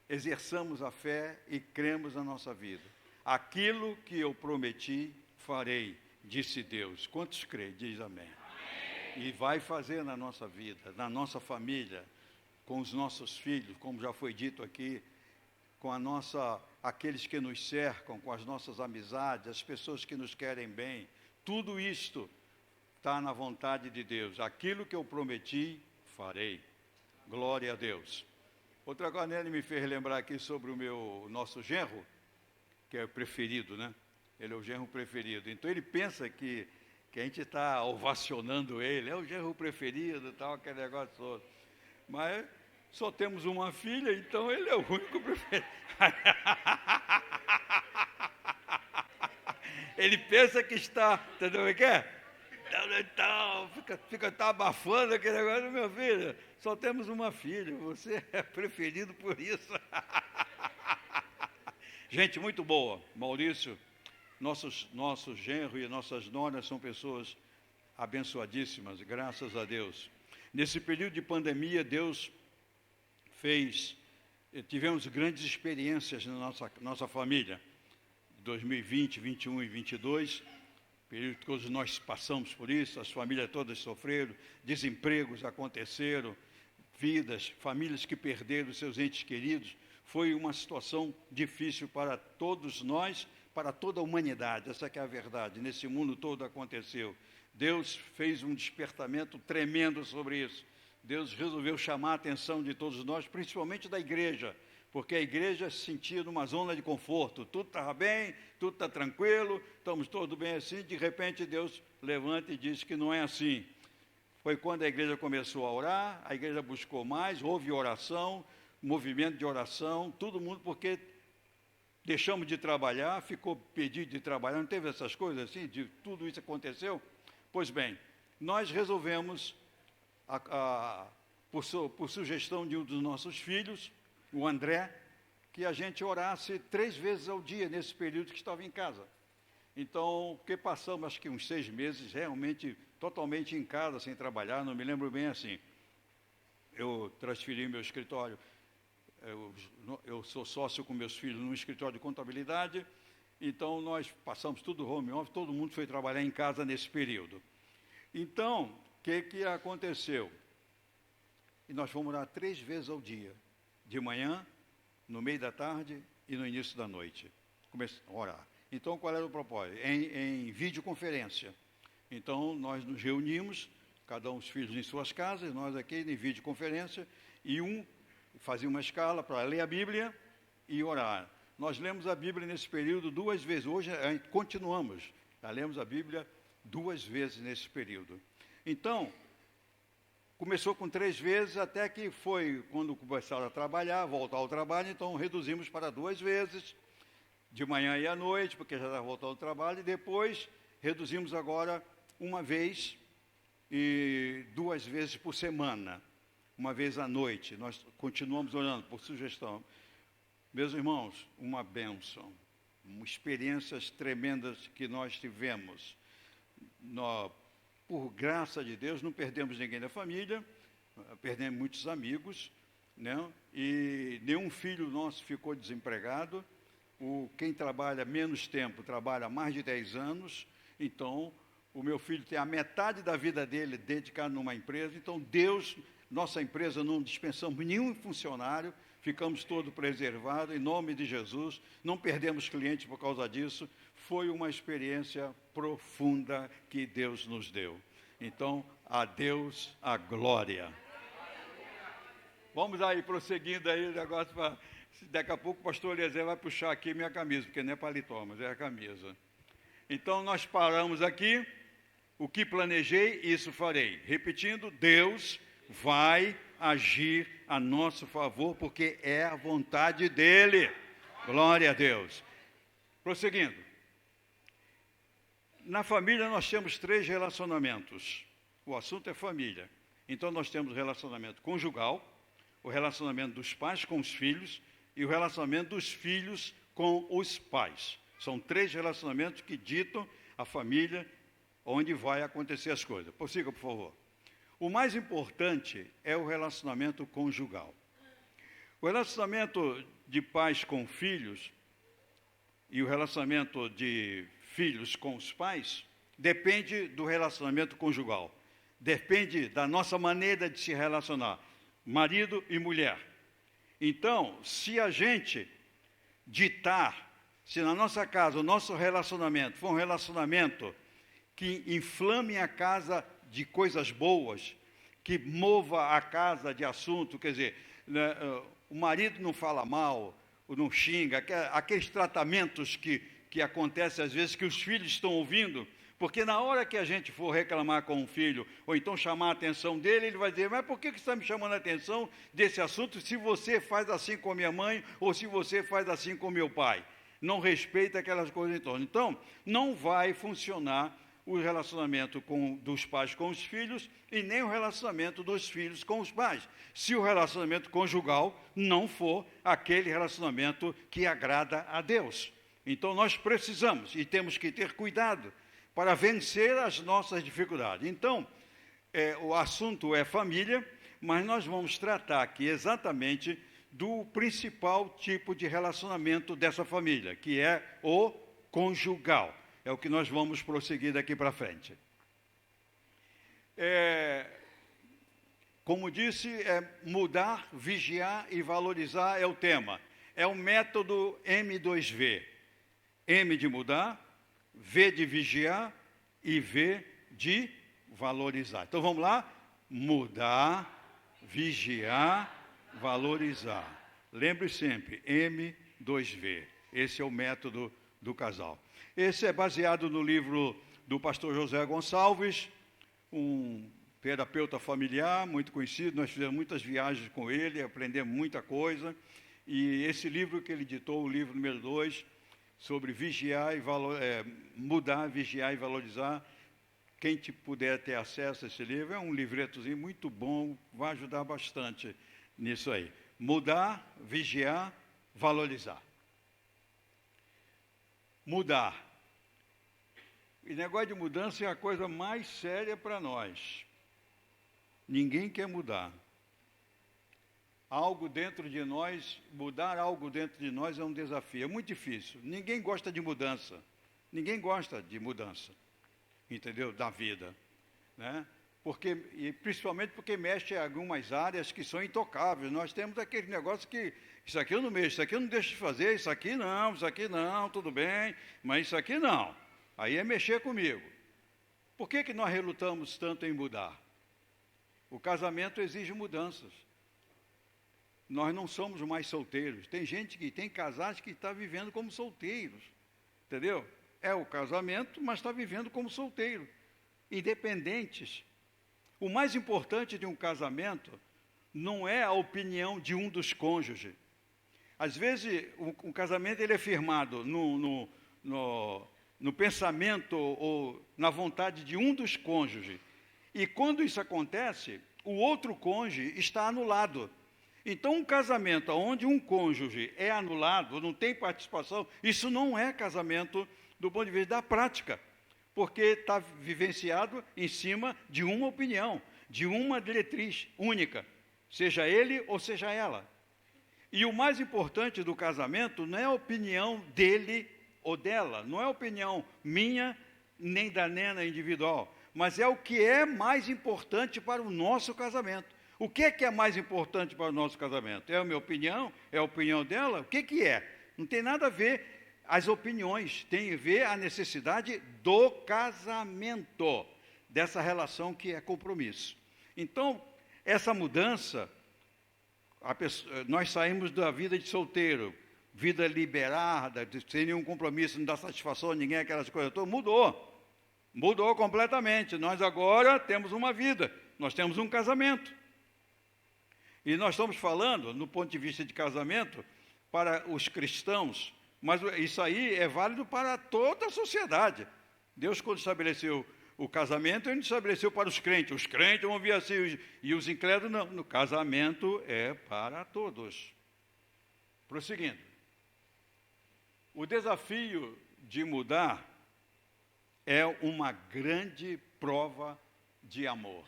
exerçamos a fé e cremos na nossa vida. Aquilo que eu prometi, farei, disse Deus. Quantos creem? Diz amém. E vai fazer na nossa vida, na nossa família, com os nossos filhos, como já foi dito aqui, com aqueles que nos cercam, com as nossas amizades, as pessoas que nos querem bem. Tudo isto está na vontade de Deus. Aquilo que eu prometi, farei. Glória a Deus. Outra coisa, ele me fez lembrar aqui sobre o nosso genro, que é o preferido, né? Ele é o genro preferido. Então ele pensa que a gente está ovacionando ele, é o genro preferido, tal, aquele negócio todo. Mas só temos uma filha, então ele é o único preferido. Ele pensa que está, entendeu o que é? Então, fica abafando aquele negócio, meu filho, só temos uma filha, você é preferido por isso. Gente muito boa, Maurício, nosso genro e nossas noras são pessoas abençoadíssimas, graças a Deus. Nesse período de pandemia, Deus tivemos grandes experiências na nossa família, 2020, 21 e 22, período que todos nós passamos por isso, as famílias todas sofreram, desempregos aconteceram, famílias que perderam seus entes queridos. Foi uma situação difícil para todos nós, para toda a humanidade, essa que é a verdade, nesse mundo todo aconteceu. Deus fez um despertamento tremendo sobre isso. Deus resolveu chamar a atenção de todos nós, principalmente da igreja, porque a igreja se sentia numa zona de conforto, tudo estava bem, tudo está tranquilo, estamos todos bem assim, de repente Deus levanta e diz que não é assim. Foi quando a igreja começou a orar, a igreja buscou mais, houve oração, movimento de oração, todo mundo, porque deixamos de trabalhar, ficou pedido de trabalhar, não teve essas coisas assim, tudo isso aconteceu? Pois bem, nós resolvemos, por sugestão de um dos nossos filhos, o André, que a gente orasse 3 vezes ao dia nesse período que estava em casa. Então, porque passamos acho que uns 6 meses realmente totalmente em casa, sem trabalhar, não me lembro bem assim. Eu transferi meu escritório, eu sou sócio com meus filhos num escritório de contabilidade, então nós passamos tudo home office, todo mundo foi trabalhar em casa nesse período. Então, o que aconteceu? E nós fomos orar 3 vezes ao dia, de manhã, no meio da tarde e no início da noite. Comecei a orar. Então, qual era o propósito? Em videoconferência. Então, nós nos reunimos, cada um os filhos em suas casas, nós aqui em videoconferência, e fazia uma escala para ler a Bíblia e orar. Nós lemos a Bíblia nesse período 2 vezes. Hoje, continuamos. Já lemos a Bíblia 2 vezes nesse período. Então, começou com 3 vezes, até que foi quando começaram a trabalhar, voltar ao trabalho, então reduzimos para 2 vezes, de manhã e à noite, porque já estava voltando ao trabalho, e depois reduzimos agora 1 vez e 2 vezes por semana, 1 vez à noite. Nós continuamos orando por sugestão. Meus irmãos, uma bênção, experiências tremendas que nós tivemos. Por graça de Deus, não perdemos ninguém da família, perdemos muitos amigos, né? E nenhum filho nosso ficou desempregado. Quem trabalha menos tempo, trabalha mais de 10 anos. Então, o meu filho tem a metade da vida dele dedicado numa empresa. Então, nossa empresa, não dispensamos nenhum funcionário, ficamos todos preservados, em nome de Jesus, não perdemos clientes por causa disso. Foi uma experiência profunda que Deus nos deu. Então, a Deus a glória. Vamos aí, prosseguindo aí o negócio. Daqui a pouco o pastor Eliezer vai puxar aqui minha camisa, porque não é paletó, mas é a camisa. Então, nós paramos aqui. O que planejei, isso farei. Repetindo, Deus vai agir a nosso favor, porque é a vontade dEle. Glória a Deus. Prosseguindo. Na família nós temos 3 relacionamentos. O assunto é família. Então nós temos o relacionamento conjugal, o relacionamento dos pais com os filhos e o relacionamento dos filhos com os pais. São 3 relacionamentos que ditam a família onde vai acontecer as coisas. Prossiga, por favor. O mais importante é o relacionamento conjugal. O relacionamento de pais com filhos e o relacionamento de filhos com os pais depende do relacionamento conjugal. Depende da nossa maneira de se relacionar, marido e mulher. Então, se a gente ditar, se na nossa casa o nosso relacionamento for um relacionamento que inflame a casa de coisas boas, que mova a casa de assunto, quer dizer, o marido não fala mal, não xinga, aqueles tratamentos que acontecem às vezes que os filhos estão ouvindo, porque na hora que a gente for reclamar com o filho, ou então chamar a atenção dele, ele vai dizer, mas por que você está me chamando a atenção desse assunto se você faz assim com a minha mãe, ou se você faz assim com meu pai? Não respeita aquelas coisas em torno. Então, não vai funcionar o relacionamento dos pais com os filhos e nem o relacionamento dos filhos com os pais, se o relacionamento conjugal não for aquele relacionamento que agrada a Deus. Então, nós precisamos e temos que ter cuidado para vencer as nossas dificuldades. Então, o assunto é família, mas nós vamos tratar aqui exatamente do principal tipo de relacionamento dessa família, que é o conjugal. É o que nós vamos prosseguir daqui para frente. Como disse, mudar, vigiar e valorizar é o tema. É o método M2V. M de mudar, V de vigiar e V de valorizar. Então vamos lá? Mudar, vigiar, valorizar. Lembre sempre, M2V. Esse é o método do casal. Esse é baseado no livro do pastor José Gonçalves, um terapeuta familiar muito conhecido. Nós fizemos muitas viagens com ele, aprendemos muita coisa. E esse livro que ele editou, o livro número 2, sobre vigiar e mudar, vigiar e valorizar. Quem puder ter acesso a esse livro, é um livretozinho muito bom, vai ajudar bastante nisso aí. Mudar, vigiar, valorizar. Mudar. E negócio de mudança é a coisa mais séria para nós. Ninguém quer mudar. Algo dentro de nós, mudar algo dentro de nós é um desafio, é muito difícil. Ninguém gosta de mudança. Ninguém gosta de mudança, entendeu? Da vida, né? E principalmente porque mexe em algumas áreas que são intocáveis. Nós temos aquele negócio que isso aqui eu não mexo, isso aqui eu não deixo de fazer, isso aqui não, tudo bem, mas isso aqui não. Aí é mexer comigo. Por que nós relutamos tanto em mudar? O casamento exige mudanças. Nós não somos mais solteiros. Tem gente tem casais que está vivendo como solteiros, entendeu? É o casamento, mas está vivendo como solteiro, independentes. O mais importante de um casamento não é a opinião de um dos cônjuges. Às vezes, o casamento ele é firmado no pensamento ou na vontade de um dos cônjuges. E quando isso acontece, o outro cônjuge está anulado. Então, um casamento onde um cônjuge é anulado, não tem participação, isso não é casamento do ponto de vista da prática. Porque está vivenciado em cima de uma opinião, de uma diretriz única, seja ele ou seja ela. E o mais importante do casamento não é a opinião dele ou dela, não é a opinião minha nem da Nena individual, mas é o que é mais importante para o nosso casamento. O que é mais importante para o nosso casamento? É a minha opinião? É a opinião dela? O que é? Não tem nada a ver as opiniões, tem a ver a necessidade do casamento, dessa relação que é compromisso. Então, essa mudança, nós saímos da vida de solteiro, vida liberada, sem nenhum compromisso, não dá satisfação a ninguém, aquelas coisas todas, mudou completamente. Nós agora temos uma vida, nós temos um casamento. E nós estamos falando, no ponto de vista de casamento, para os cristãos, mas isso aí é válido para toda a sociedade. Deus, quando estabeleceu o casamento, ele estabeleceu para os crentes. Os crentes vão vir assim, e os incrédulos não. No casamento é para todos. Prosseguindo. O desafio de mudar é uma grande prova de amor.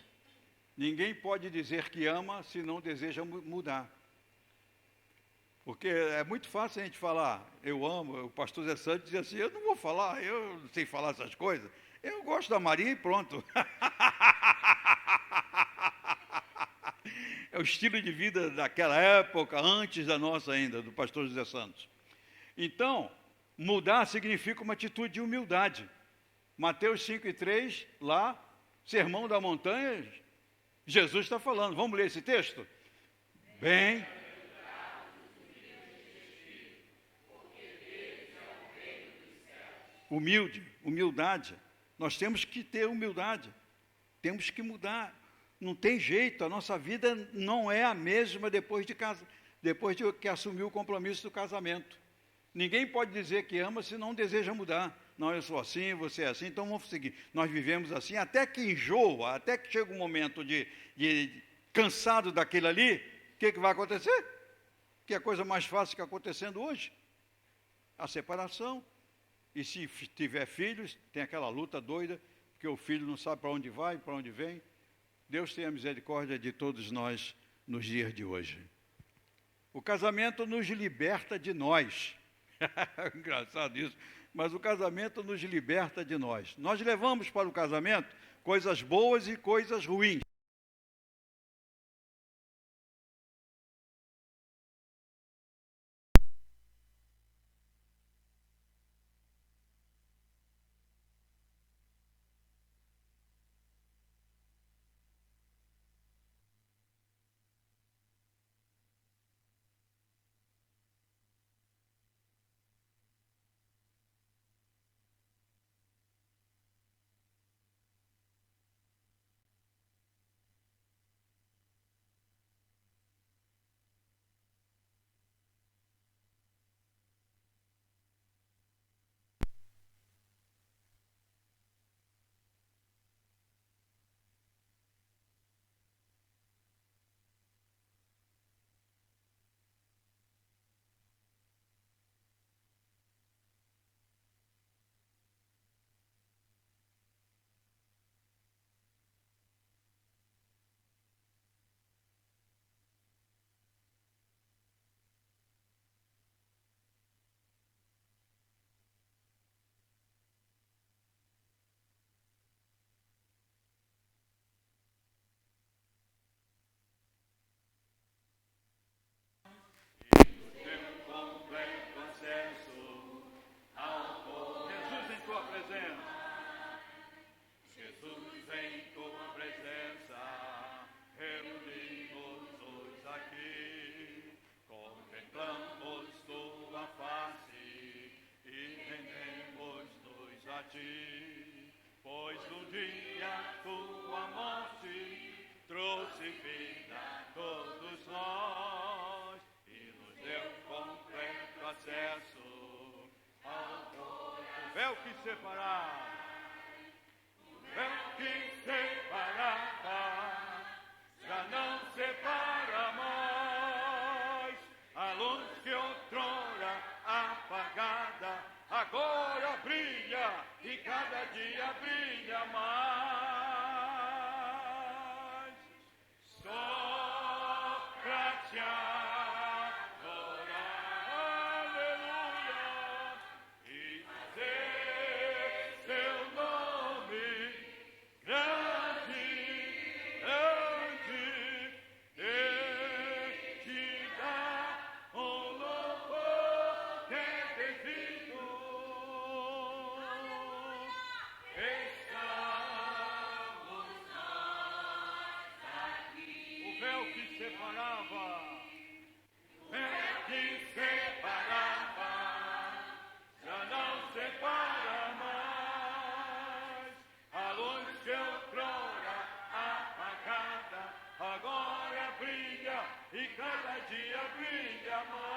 Ninguém pode dizer que ama se não deseja mudar. Porque é muito fácil a gente falar, eu amo, o pastor Zé Santos dizia assim, eu não vou falar, eu não sei falar essas coisas, eu gosto da Maria e pronto. É o estilo de vida daquela época, antes da nossa ainda, do pastor José Santos. Então, mudar significa uma atitude de humildade. Mateus 5:3, lá, Sermão da Montanha, Jesus está falando. Vamos ler esse texto? Bem... humildade. Nós temos que ter humildade. Temos que mudar. Não tem jeito, a nossa vida não é a mesma depois de que assumiu o compromisso do casamento. Ninguém pode dizer que ama se não deseja mudar. Não, eu sou assim, você é assim, então vamos seguir. Nós vivemos assim, até que enjoa, até que chega um momento de cansado daquilo ali, o que vai acontecer? Que é a coisa mais fácil que está acontecendo hoje? A separação. E se tiver filhos, tem aquela luta doida, porque o filho não sabe para onde vai, para onde vem. Deus tenha misericórdia de todos nós nos dias de hoje. O casamento nos liberta de nós. Engraçado isso. Mas o casamento nos liberta de nós. Nós levamos para o casamento coisas boas e coisas ruins. Pois um dia tua morte trouxe vida a todos nós e nos deu completo acesso ao o véu que separava, já não separa mais. A luz que outrora apagada agora brilha e cada dia brilha mais. Só pra te adorar, aleluia, e dizer seu nome grande. separava, é que separava, já não separa mais. A luz que outrora apagada, agora brilha e cada dia brilha mais.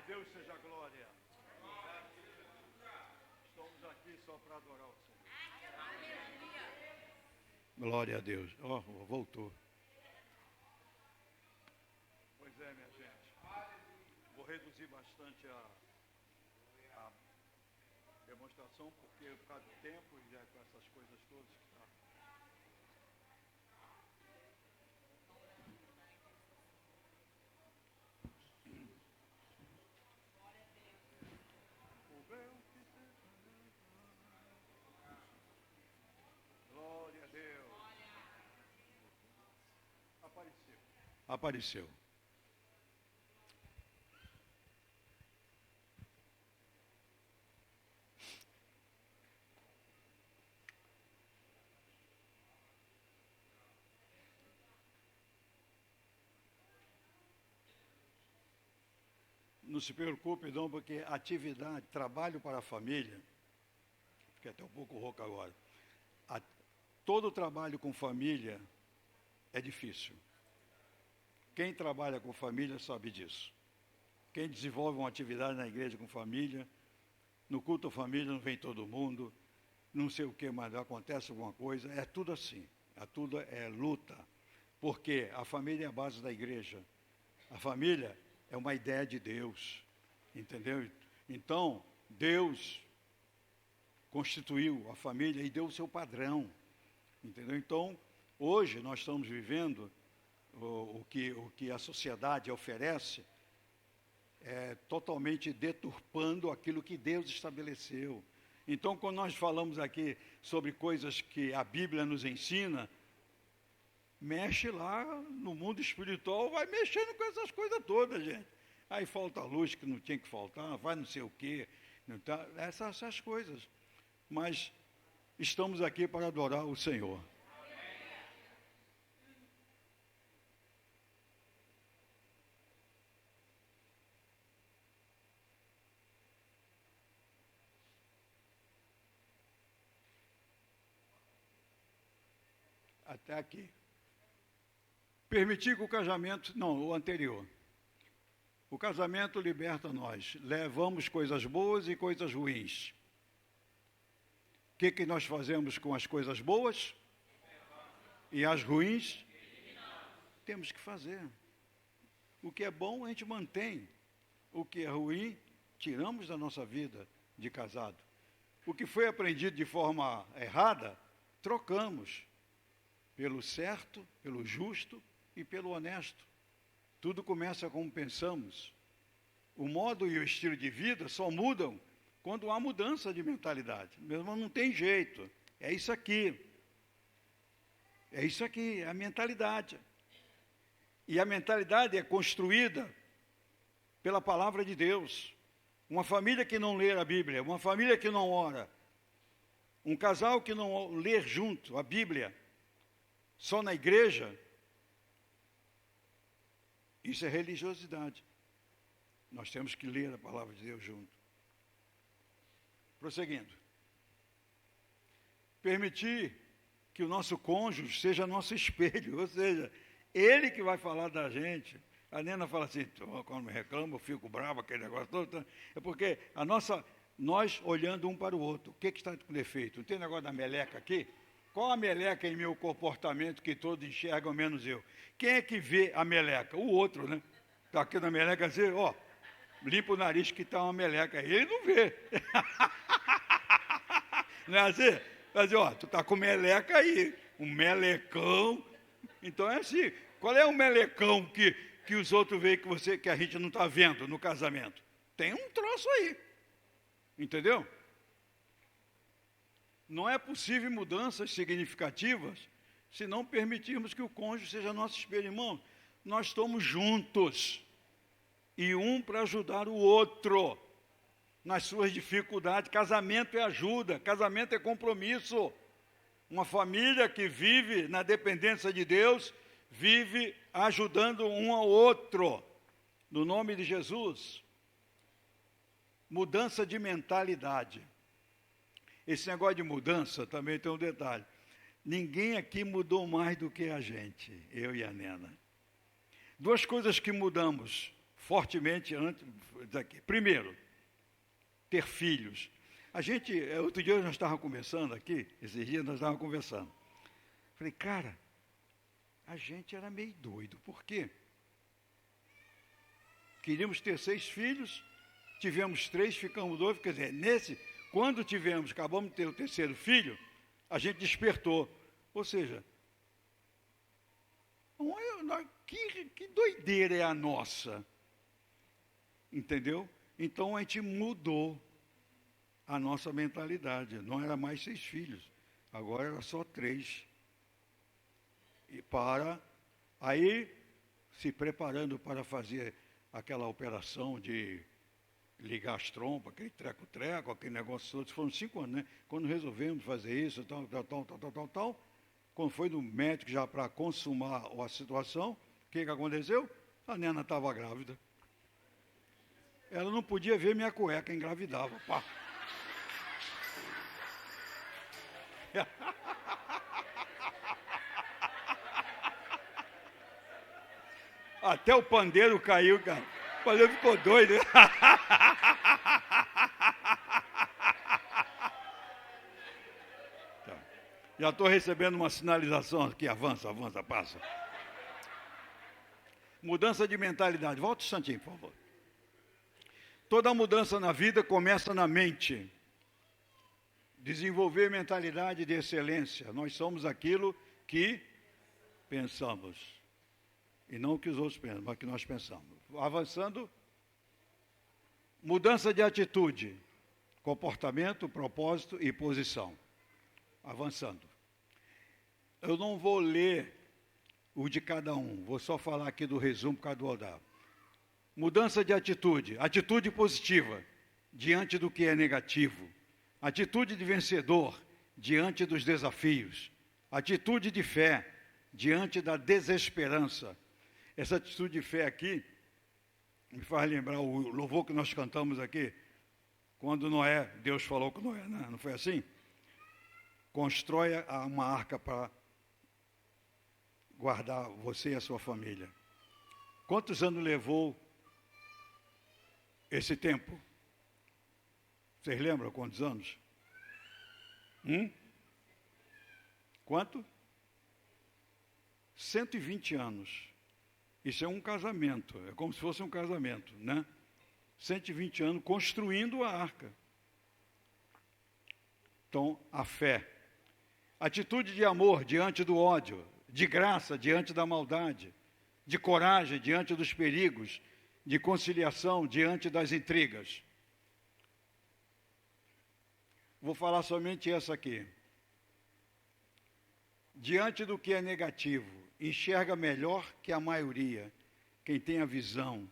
Deus seja a glória. Estamos aqui só para adorar o Senhor. Glória a Deus. Ó, voltou. Pois é, minha gente. Vou reduzir bastante a demonstração, porque por causa do tempo e já com essas coisas todas que está. Glória a Deus. Apareceu. Não se preocupe, não, porque atividade, trabalho para a família, fiquei até um pouco rouco agora, todo trabalho com família é difícil. Quem trabalha com família sabe disso. Quem desenvolve uma atividade na igreja com família, no culto à família não vem todo mundo, não sei o que, mas acontece alguma coisa, é tudo assim, tudo é luta, porque a família é a base da igreja. A família é uma ideia de Deus, entendeu? Então, Deus constituiu a família e deu o seu padrão, entendeu? Então, hoje nós estamos vivendo o que a sociedade oferece, totalmente deturpando aquilo que Deus estabeleceu. Então, quando nós falamos aqui sobre coisas que a Bíblia nos ensina, mexe lá no mundo espiritual, vai mexendo com essas coisas todas, gente. Aí falta luz que não tinha que faltar, vai não sei o quê, não tá, essas coisas. Mas estamos aqui para adorar o Senhor. Até aqui. Permitir que o casamento... Não, o anterior. O casamento liberta nós. Levamos coisas boas e coisas ruins. O que nós fazemos com as coisas boas? E as ruins? Temos que fazer. O que é bom, a gente mantém. O que é ruim, tiramos da nossa vida de casado. O que foi aprendido de forma errada, trocamos. Pelo certo, pelo justo e pelo honesto. Tudo começa como pensamos. O modo e o estilo de vida só mudam quando há mudança de mentalidade. Mesmo não tem jeito. É isso aqui. É isso aqui, é a mentalidade. E a mentalidade é construída pela palavra de Deus. Uma família que não lê a Bíblia, uma família que não ora, um casal que não lê junto a Bíblia, só na igreja, isso é religiosidade. Nós temos que ler a palavra de Deus junto. Prosseguindo. Permitir que o nosso cônjuge seja nosso espelho, ou seja, ele que vai falar da gente. A Nena fala assim, quando me reclamo, eu fico bravo, aquele negócio todo. É porque nós olhando um para o outro, o que está com defeito? Não tem negócio da meleca aqui? Qual a meleca em meu comportamento que todos enxergam menos eu? Quem é que vê a meleca? O outro, né? Está aqui na meleca assim, ó, limpa o nariz que está uma meleca. Ele não vê. Não é assim? Mas, ó, tu está com meleca aí, um melecão. Então é assim. Qual é o melecão que os outros veem que a gente não está vendo no casamento? Tem um troço aí. Entendeu? Não é possível mudanças significativas se não permitirmos que o cônjuge seja nosso espelho. Irmão, nós estamos juntos. E um para ajudar o outro nas suas dificuldades. Casamento é ajuda, casamento é compromisso. Uma família que vive na dependência de Deus, vive ajudando um ao outro. No nome de Jesus. Mudança de mentalidade. Esse negócio de mudança também tem um detalhe. Ninguém aqui mudou mais do que a gente, eu e a Nena. Duas coisas que mudamos fortemente antes daqui. Primeiro, ter filhos. A gente, outro dia nós estávamos conversando aqui, esses dias nós estávamos conversando. Falei, cara, a gente era meio doido. Por quê? Queríamos ter 6 filhos, tivemos 3, ficamos 2. Quer dizer, quando acabamos de ter o 3º filho, a gente despertou. Ou seja, que doideira é a nossa? Entendeu? Então a gente mudou a nossa mentalidade. Não era mais 6 filhos, agora era só 3. E aí, se preparando para fazer aquela operação de ligar as trompas, aquele treco-treco, aquele negócio todo. Foram 5 anos, né? Quando resolvemos fazer isso, tal. Quando foi no médico já para consumar a situação, o que aconteceu? A Nena estava grávida. Ela não podia ver minha cueca, engravidava. Pá. Até o pandeiro caiu, cara. O pandeiro ficou doido. Já estou recebendo uma sinalização aqui. Avança, passa. Mudança de mentalidade. Volta um instantinho, por favor. Toda mudança na vida começa na mente. Desenvolver mentalidade de excelência. Nós somos aquilo que pensamos. E não o que os outros pensam, mas o que nós pensamos. Avançando. Mudança de atitude. Comportamento, propósito e posição. Avançando. Eu não vou ler o de cada um. Vou só falar aqui do resumo por causa do Odavo. Mudança de atitude. Atitude positiva diante do que é negativo. Atitude de vencedor diante dos desafios. Atitude de fé diante da desesperança. Essa atitude de fé aqui me faz lembrar o louvor que nós cantamos aqui. Quando Noé, Deus falou com Noé, não foi assim? Constrói uma arca para guardar você e a sua família. Quantos anos levou esse tempo? Vocês lembram quantos anos? Quanto? 120 anos. Isso é um casamento, é como se fosse um casamento, né? 120 anos construindo a arca. Então, a fé. Atitude de amor diante do ódio, de graça diante da maldade, de coragem diante dos perigos, de conciliação diante das intrigas. Vou falar somente essa aqui. Diante do que é negativo, enxerga melhor que a maioria, quem tem a visão.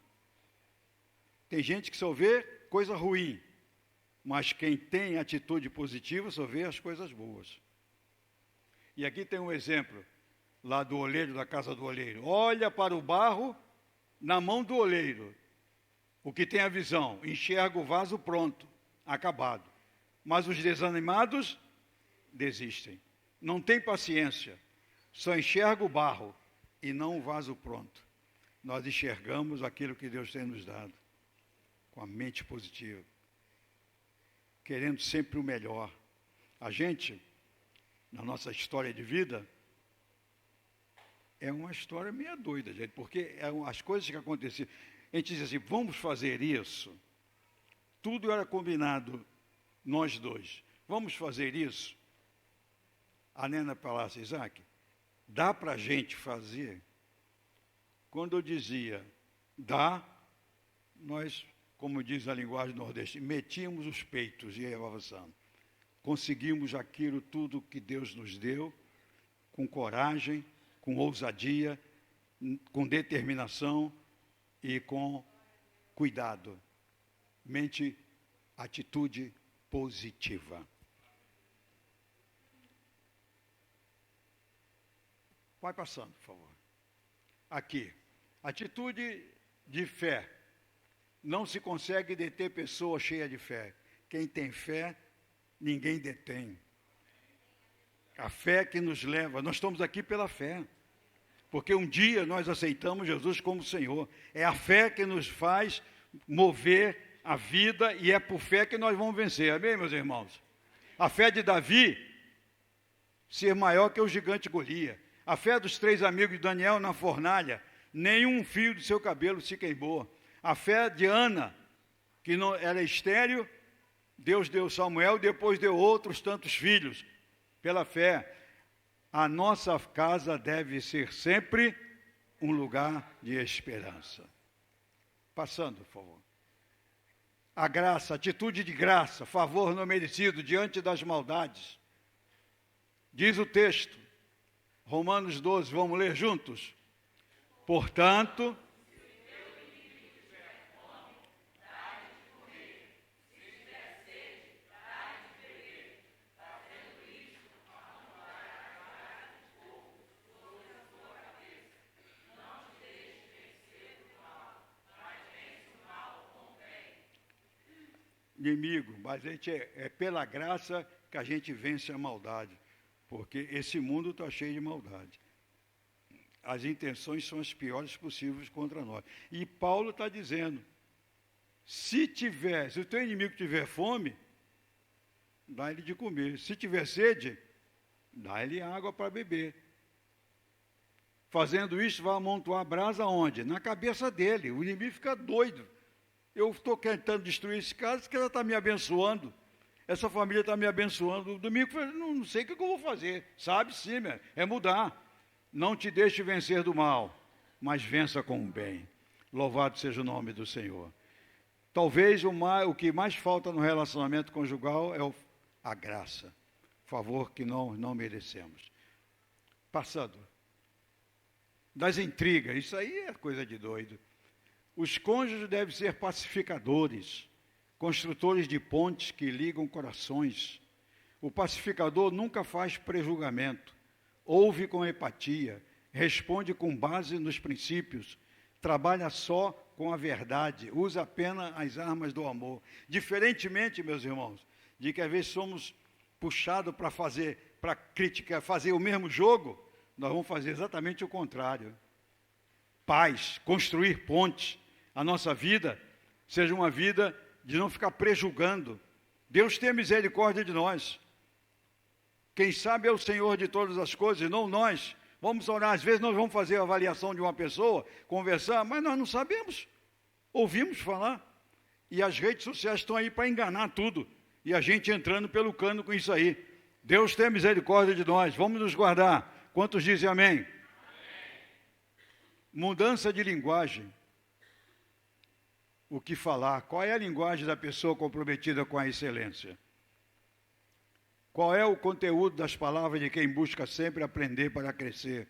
Tem gente que só vê coisa ruim, mas quem tem atitude positiva só vê as coisas boas. E aqui tem um exemplo, lá do oleiro, da casa do oleiro. Olha para o barro na mão do oleiro. O que tem a visão, enxerga o vaso pronto, acabado. Mas os desanimados desistem. Não tem paciência, só enxerga o barro e não o vaso pronto. Nós enxergamos aquilo que Deus tem nos dado, com a mente positiva, querendo sempre o melhor. A gente na nossa história de vida, é uma história meio doida, gente, porque as coisas que aconteciam, a gente diz assim, vamos fazer isso. Tudo era combinado, nós dois. Vamos fazer isso. A Nena Palácio, Isaac, dá para a gente fazer? Quando eu dizia, dá, nós, como diz a linguagem nordestina, metíamos os peitos e ia avançando. Conseguimos aquilo tudo que Deus nos deu, com coragem, com ousadia, com determinação e com cuidado. Mente, atitude positiva. Vai passando, por favor. Aqui, atitude de fé. Não se consegue deter pessoa cheia de fé. Quem tem fé, ninguém detém. A fé que nos leva, nós estamos aqui pela fé. Porque um dia nós aceitamos Jesus como Senhor. É a fé que nos faz mover a vida e é por fé que nós vamos vencer. Amém, meus irmãos? A fé de Davi ser maior que o gigante Golias. A fé dos 3 amigos de Daniel na fornalha. Nenhum fio do seu cabelo se queimou. A fé de Ana, que não era estéril, Deus deu Samuel, depois deu outros tantos filhos. Pela fé, a nossa casa deve ser sempre um lugar de esperança. Passando, por favor. A graça, atitude de graça, favor não merecido diante das maldades. Diz o texto, Romanos 12, vamos ler juntos? Portanto, inimigo, mas a gente é pela graça que a gente vence a maldade, porque esse mundo está cheio de maldade. As intenções são as piores possíveis contra nós. E Paulo está dizendo, se o teu inimigo tiver fome, dá ele de comer. Se tiver sede, dá ele água para beber. Fazendo isso, vai amontoar brasa onde? Na cabeça dele. O inimigo fica doido. Eu estou tentando destruir esse caso, que ela está me abençoando. Essa família está me abençoando. Domingo, não sei o que eu vou fazer. Sabe sim, é mudar. Não te deixe vencer do mal, mas vença com o bem. Louvado seja o nome do Senhor. Talvez o que mais falta no relacionamento conjugal é a graça. Favor que não merecemos. Passando. Das intrigas, isso aí é coisa de doido. Os cônjuges devem ser pacificadores, construtores de pontes que ligam corações. O pacificador nunca faz prejulgamento, ouve com empatia, responde com base nos princípios, trabalha só com a verdade, usa apenas as armas do amor. Diferentemente, meus irmãos, de que às vezes somos puxados para criticar, fazer o mesmo jogo, nós vamos fazer exatamente o contrário. Paz, construir pontes. A nossa vida seja uma vida de não ficar prejulgando. Deus tenha misericórdia de nós. Quem sabe é o Senhor de todas as coisas, não nós. Vamos orar, às vezes nós vamos fazer a avaliação de uma pessoa, conversar, mas nós não sabemos. Ouvimos falar. E as redes sociais estão aí para enganar tudo. E a gente entrando pelo cano com isso aí. Deus tenha misericórdia de nós. Vamos nos guardar. Quantos dizem amém? Amém. Mudança de linguagem. O que falar? Qual é a linguagem da pessoa comprometida com a excelência? Qual é o conteúdo das palavras de quem busca sempre aprender para crescer?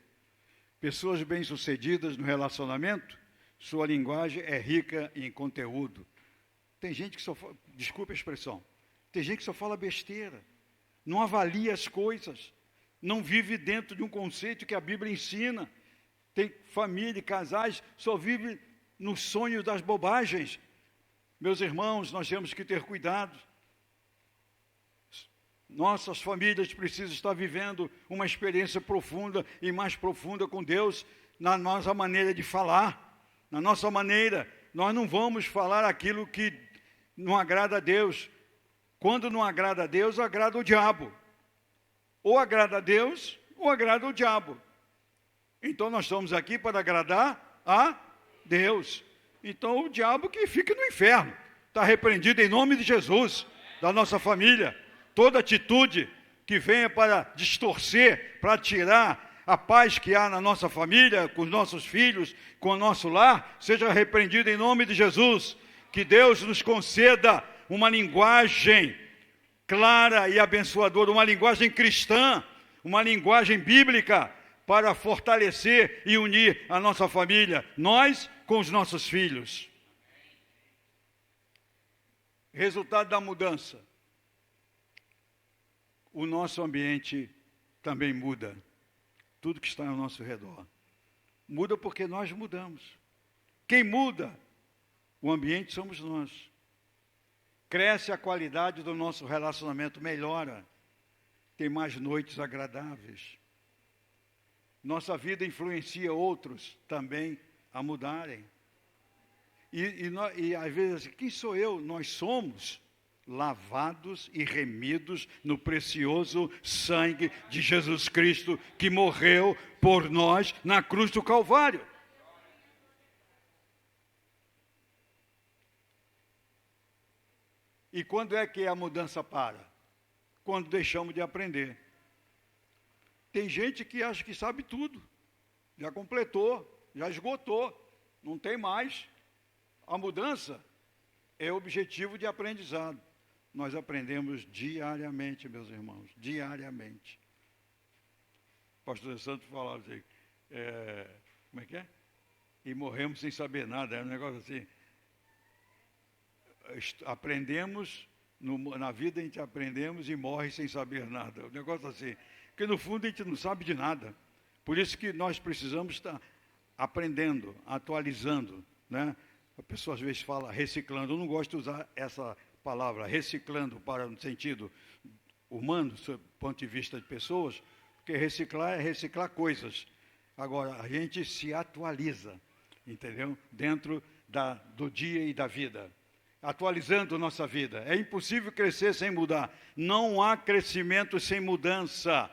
Pessoas bem-sucedidas no relacionamento, sua linguagem é rica em conteúdo. Tem gente que só fala, desculpe a expressão, tem gente que só fala besteira, não avalia as coisas, não vive dentro de um conceito que a Bíblia ensina. Tem família, casais, só vive no sonho das bobagens. Meus irmãos, nós temos que ter cuidado. Nossas famílias precisam estar vivendo uma experiência profunda e mais profunda com Deus na nossa maneira de falar, na nossa maneira. Nós não vamos falar aquilo que não agrada a Deus. Quando não agrada a Deus, agrada o diabo. Ou agrada a Deus, ou agrada o diabo. Então nós estamos aqui para agradar a Deus. Então o diabo que fique no inferno. Está repreendido em nome de Jesus, da nossa família. Toda atitude que venha para distorcer, para tirar a paz que há na nossa família, com os nossos filhos, com o nosso lar, seja repreendida em nome de Jesus. Que Deus nos conceda uma linguagem clara e abençoadora, uma linguagem cristã, uma linguagem bíblica, para fortalecer e unir a nossa família, nós com os nossos filhos. Resultado da mudança. O nosso ambiente também muda. Tudo que está ao nosso redor. Muda porque nós mudamos. Quem muda o ambiente somos nós. Cresce a qualidade do nosso relacionamento, melhora. Tem mais noites agradáveis. Nossa vida influencia outros também a mudarem. E às vezes, assim, quem sou eu? Nós somos lavados e remidos no precioso sangue de Jesus Cristo, que morreu por nós na cruz do Calvário. E quando é que a mudança para? Quando deixamos de aprender. Tem gente que acha que sabe tudo, já completou, já esgotou, não tem mais. A mudança é objetivo de aprendizado. Nós aprendemos diariamente, meus irmãos, diariamente. O pastor Santos falava assim, como é que é? E morremos sem saber nada, é um negócio assim. Aprendemos, na vida a gente aprendemos e morre sem saber nada. Um negócio assim, porque no fundo a gente não sabe de nada. Por isso que nós precisamos estar aprendendo, atualizando, né? A pessoa às vezes fala reciclando, eu não gosto de usar essa palavra, reciclando, para no sentido humano, do ponto de vista de pessoas, porque reciclar é reciclar coisas. Agora, a gente se atualiza, entendeu? Dentro do dia e da vida. Atualizando nossa vida. É impossível crescer sem mudar. Não há crescimento sem mudança.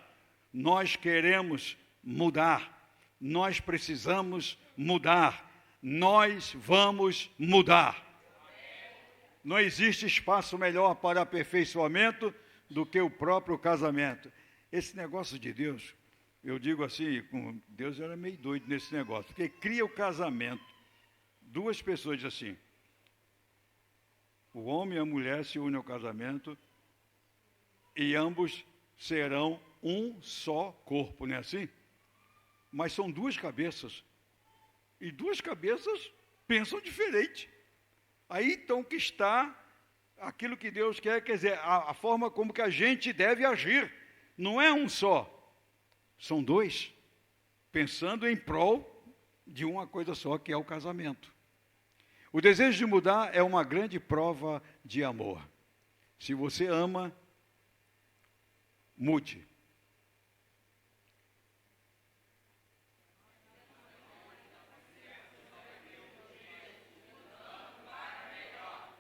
Nós queremos mudar. Nós precisamos mudar. Nós vamos mudar. Não existe espaço melhor para aperfeiçoamento do que o próprio casamento. Esse negócio de Deus, eu digo assim, Deus era meio doido nesse negócio, porque cria o casamento. Duas pessoas dizem assim, o homem e a mulher se unem ao casamento e ambos serão um só corpo, não é assim? Mas são duas cabeças. E duas cabeças pensam diferente. Aí então que está aquilo que Deus quer dizer, a forma como que a gente deve agir. Não é um só, são dois, pensando em prol de uma coisa só, que é o casamento. O desejo de mudar é uma grande prova de amor. Se você ama, mude.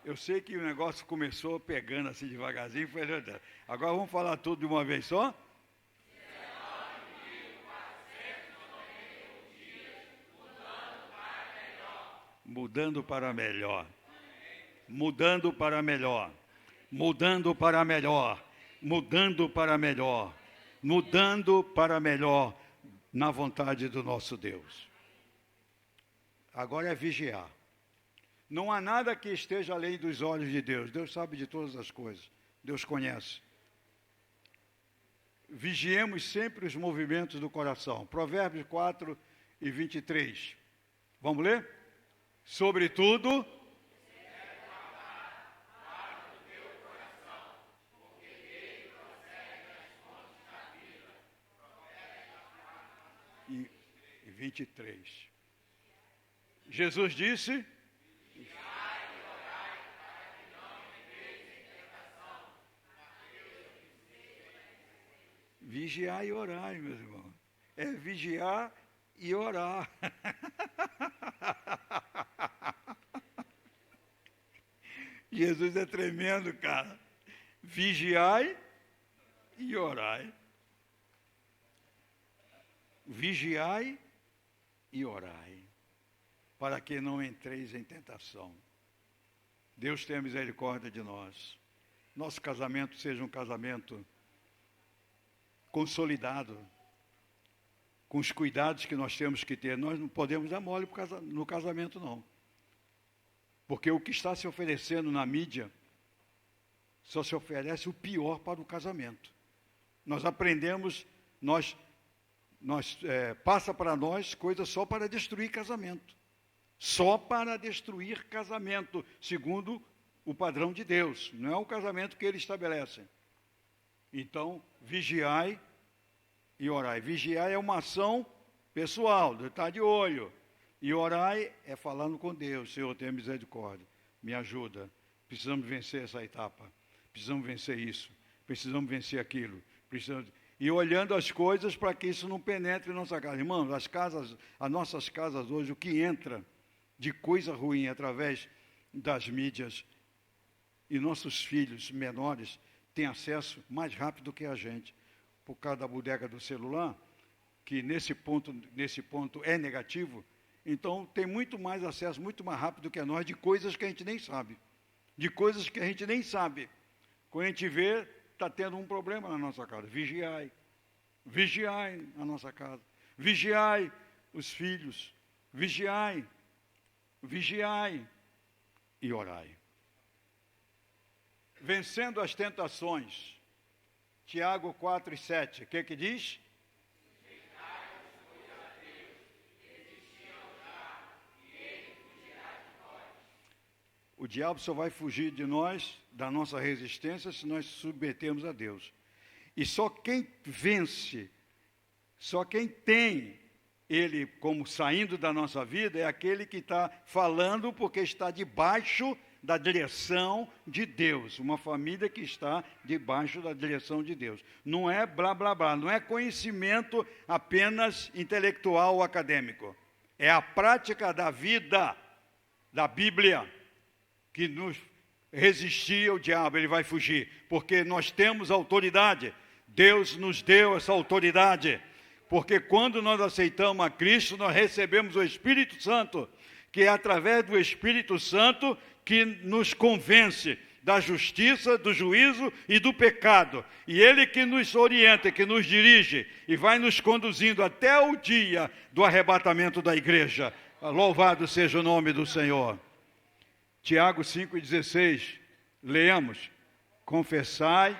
Eu sei que o negócio começou pegando assim devagarzinho. Agora vamos falar tudo de uma vez só? Mudando para melhor. Mudando para melhor. Mudando para melhor. Mudando para melhor. Mudando para melhor na vontade do nosso Deus. Agora é vigiar. Não há nada que esteja além dos olhos de Deus. Deus sabe de todas as coisas. Deus conhece. Vigiemos sempre os movimentos do coração. Provérbios 4 e 23. Vamos ler? Sobretudo, e 23. Jesus disse, vigiar e orar, meus irmãos. É vigiar e orar. Jesus é tremendo, cara. Vigiai e orai. vigiai e orai, para que não entreis em tentação. Deus tenha misericórdia de nós. Nosso casamento seja um casamento consolidado, com os cuidados que nós temos que ter. Nós não podemos dar mole no casamento, não. Porque o que está se oferecendo na mídia só se oferece o pior para o casamento. Nós aprendemos, passa para nós coisas só para destruir casamento. Só para destruir casamento, segundo o padrão de Deus. Não é o casamento que ele estabelece. Então, vigiai e orai. Vigiai é uma ação pessoal, de estar de olho. E orai é falando com Deus. Senhor, tenha misericórdia, me ajuda. Precisamos vencer essa etapa. Precisamos vencer isso. Precisamos vencer aquilo. E olhando as coisas para que isso não penetre em nossa casa. Irmãos, as nossas casas hoje, o que entra de coisa ruim através das mídias, e nossos filhos menores têm acesso mais rápido que a gente, por causa da bodega do celular, que nesse ponto é negativo. Então tem muito mais acesso, muito mais rápido que nós, de coisas que a gente nem sabe. De coisas que a gente nem sabe. Quando a gente vê, está tendo um problema na nossa casa. Vigiai. Vigiai a nossa casa. Vigiai os filhos. Vigiai. Vigiai e orai. Vencendo as tentações. Tiago 4:7. O que diz? O diabo só vai fugir de nós, da nossa resistência, se nós submetermos a Deus. E só quem vence, só quem tem ele como saindo da nossa vida, é aquele que está falando porque está debaixo da direção de Deus. Uma família que está debaixo da direção de Deus. Não é blá, blá, blá. Não é conhecimento apenas intelectual ou acadêmico. É a prática da vida, da Bíblia, que nos resistir ao diabo, ele vai fugir, porque nós temos autoridade. Deus nos deu essa autoridade, porque quando nós aceitamos a Cristo, nós recebemos o Espírito Santo, que é através do Espírito Santo que nos convence da justiça, do juízo e do pecado. E ele que nos orienta, que nos dirige e vai nos conduzindo até o dia do arrebatamento da igreja. Louvado seja o nome do Senhor. Tiago 5,16, leamos. Confessai.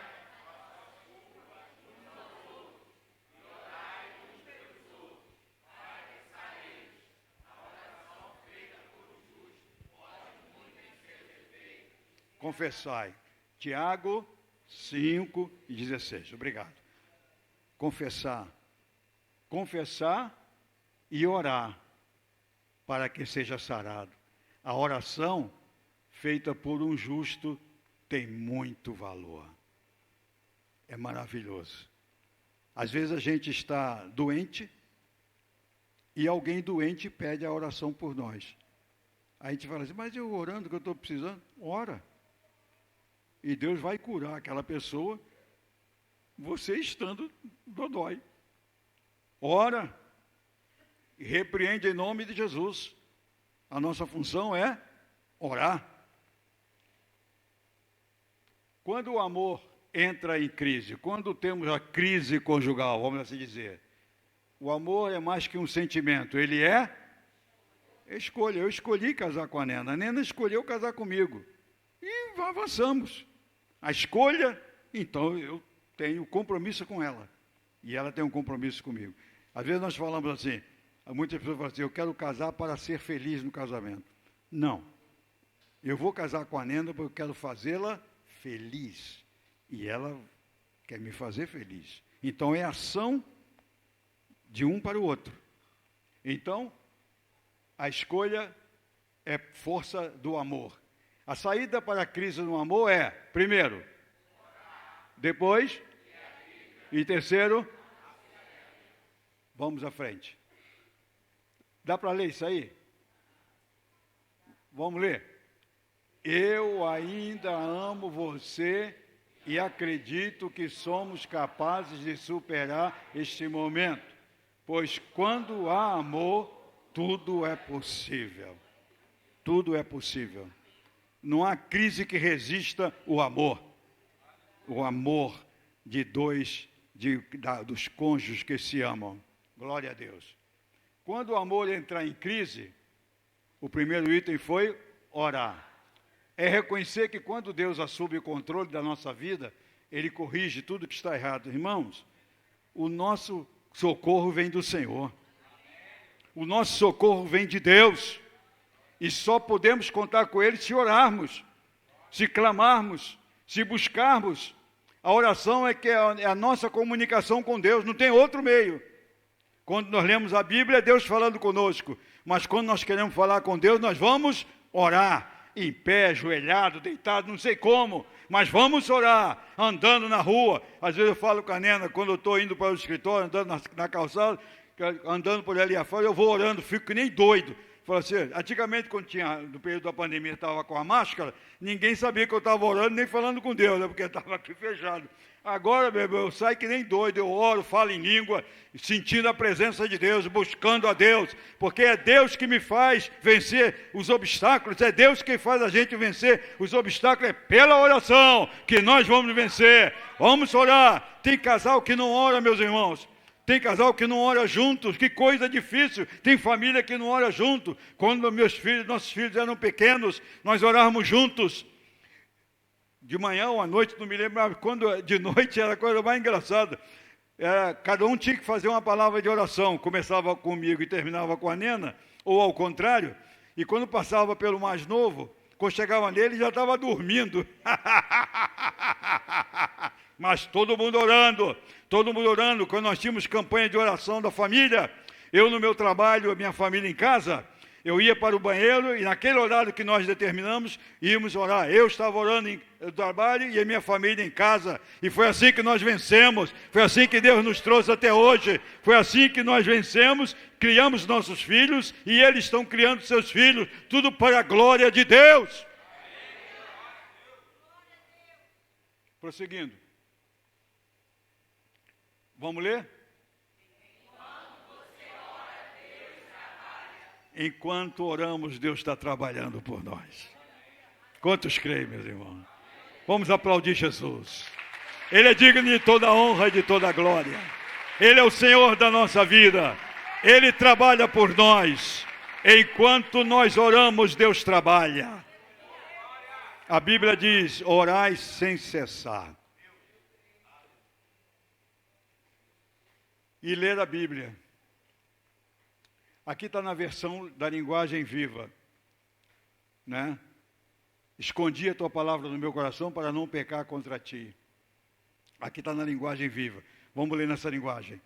Confessai. Tiago 5,16. Obrigado. Confessar. Confessar e orar para que seja sarado. A oração feita por um justo tem muito valor. É maravilhoso. Às vezes a gente está doente e alguém doente pede a oração por nós. Aí a gente fala assim, mas eu orando que eu estou precisando, ora. E Deus vai curar aquela pessoa, você estando dodói. Ora, e repreende em nome de Jesus. A nossa função é orar. Quando o amor entra em crise, quando temos a crise conjugal, vamos assim dizer, o amor é mais que um sentimento, ele é escolha. Eu escolhi casar com a Nena escolheu casar comigo. E avançamos. A escolha, então eu tenho compromisso com ela. E ela tem um compromisso comigo. Às vezes nós falamos assim, muitas pessoas falam assim, eu quero casar para ser feliz no casamento. Não. Eu vou casar com a Nena porque eu quero fazê-la feliz. E ela quer me fazer feliz. Então é ação de um para o outro. Então, a escolha é força do amor. A saída para a crise no amor é, primeiro, depois, e terceiro, vamos à frente. Dá para ler isso aí? Vamos ler. Eu ainda amo você e acredito que somos capazes de superar este momento. Pois quando há amor, tudo é possível. Tudo é possível. Não há crise que resista o amor. O amor de dos cônjuges que se amam. Glória a Deus. Quando o amor entrar em crise, o primeiro item foi orar. É reconhecer que quando Deus assume o controle da nossa vida, Ele corrige tudo que está errado. Irmãos, o nosso socorro vem do Senhor. O nosso socorro vem de Deus. E só podemos contar com Ele se orarmos, se clamarmos, se buscarmos. A oração é a nossa comunicação com Deus, não tem outro meio. Quando nós lemos a Bíblia, é Deus falando conosco. Mas quando nós queremos falar com Deus, nós vamos orar. Em pé, ajoelhado, deitado, não sei como. Mas vamos orar, andando na rua. Às vezes eu falo com a Nena, quando eu estou indo para o escritório, andando na calçada, andando por ali afora, eu vou orando, fico que nem doido. Falo assim, antigamente, quando no período da pandemia, estava com a máscara, ninguém sabia que eu estava orando, nem falando com Deus, né, porque estava aqui fechado. Agora, meu irmão, eu saio que nem doido, eu oro, falo em língua, sentindo a presença de Deus, buscando a Deus, porque é Deus que me faz vencer os obstáculos, é Deus que faz a gente vencer os obstáculos, é pela oração que nós vamos vencer. Vamos orar. Tem casal que não ora, meus irmãos. Tem casal que não ora juntos, que coisa difícil. Tem família que não ora junto. Quando nossos filhos eram pequenos, nós orávamos juntos. De manhã ou à noite, não me lembro, mas quando de noite era a coisa mais engraçada. Cada um tinha que fazer uma palavra de oração. Começava comigo e terminava com a Nena, ou ao contrário. E quando passava pelo mais novo, quando chegava nele, já estava dormindo. Mas todo mundo orando. Quando nós tínhamos campanha de oração da família, eu no meu trabalho, a minha família em casa, eu ia para o banheiro e naquele horário que nós determinamos, íamos orar. Eu estava orando no trabalho e a minha família em casa. E foi assim que nós vencemos. Foi assim que Deus nos trouxe até hoje. Foi assim que nós vencemos, criamos nossos filhos e eles estão criando seus filhos. Tudo para a glória de Deus. Prosseguindo. Vamos ler? Enquanto oramos, Deus está trabalhando por nós. Quantos creem, meus irmãos? Vamos aplaudir Jesus. Ele é digno de toda honra e de toda glória. Ele é o Senhor da nossa vida. Ele trabalha por nós. Enquanto nós oramos, Deus trabalha. A Bíblia diz, orai sem cessar. E ler a Bíblia. Aqui está na versão da linguagem viva, né? Escondi a tua palavra no meu coração para não pecar contra ti. Aqui está na linguagem viva. Vamos ler nessa linguagem.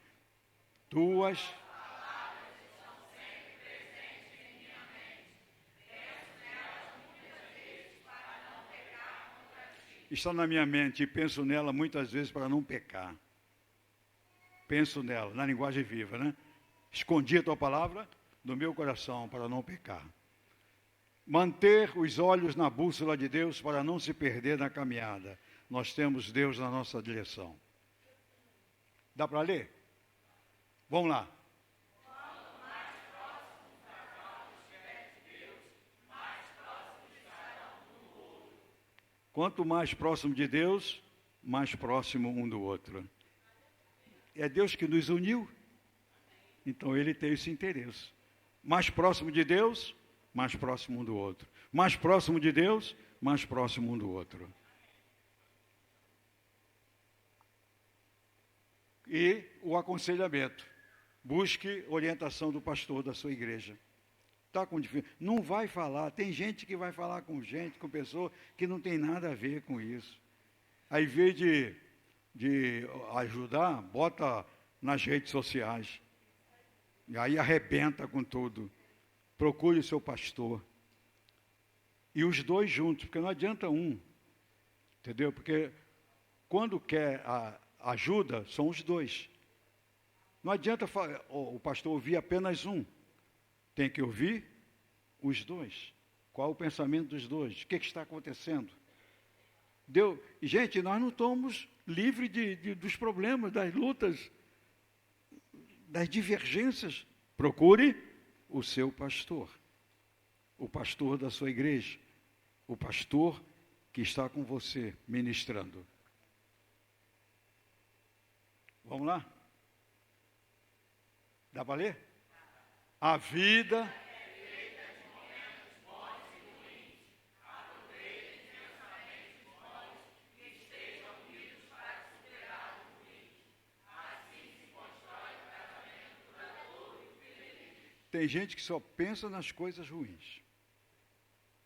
Tuas palavras estão sempre presentes em minha mente. Penso nelas muitas vezes para não pecar contra ti. Está na minha mente e penso nela muitas vezes para não pecar. Penso nela, na linguagem viva, né? Escondi a tua palavra no meu coração para não pecar. Manter os olhos na bússola de Deus para não se perder na caminhada. Nós temos Deus na nossa direção. Dá para ler? Vamos lá. Quanto mais próximo de Deus, mais próximo um do outro. É Deus que nos uniu. Então ele tem esse interesse. Mais próximo de Deus, mais próximo um do outro. Mais próximo de Deus, mais próximo um do outro. E o aconselhamento. Busque orientação do pastor da sua igreja. Está com dificuldade? Não vai falar. Tem gente que vai falar com gente, com pessoa que não tem nada a ver com isso. Aí, em vez de ajudar, bota nas redes sociais. E aí arrebenta com tudo. Procure o seu pastor. E os dois juntos, porque não adianta um. Entendeu? Porque quando quer ajuda, são os dois. Não adianta o pastor ouvir apenas um. Tem que ouvir os dois. Qual o pensamento dos dois? O que está acontecendo? Gente, nós não estamos livres dos problemas, das lutas das divergências, procure o seu pastor, o pastor da sua igreja, o pastor que está com você ministrando. Vamos lá? Dá para ler? A vida... Tem gente que só pensa nas coisas ruins.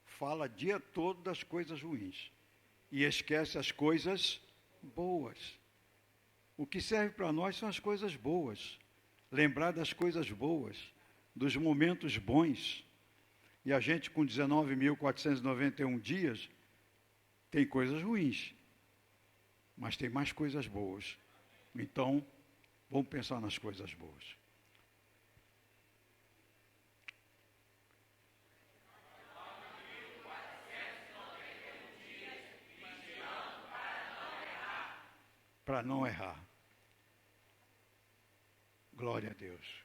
Fala o dia todo das coisas ruins. E esquece as coisas boas. O que serve para nós são as coisas boas. Lembrar das coisas boas, dos momentos bons. E a gente com 19.491 dias, tem coisas ruins. Mas tem mais coisas boas. Então, vamos pensar nas coisas boas. Para não errar. Glória a Deus.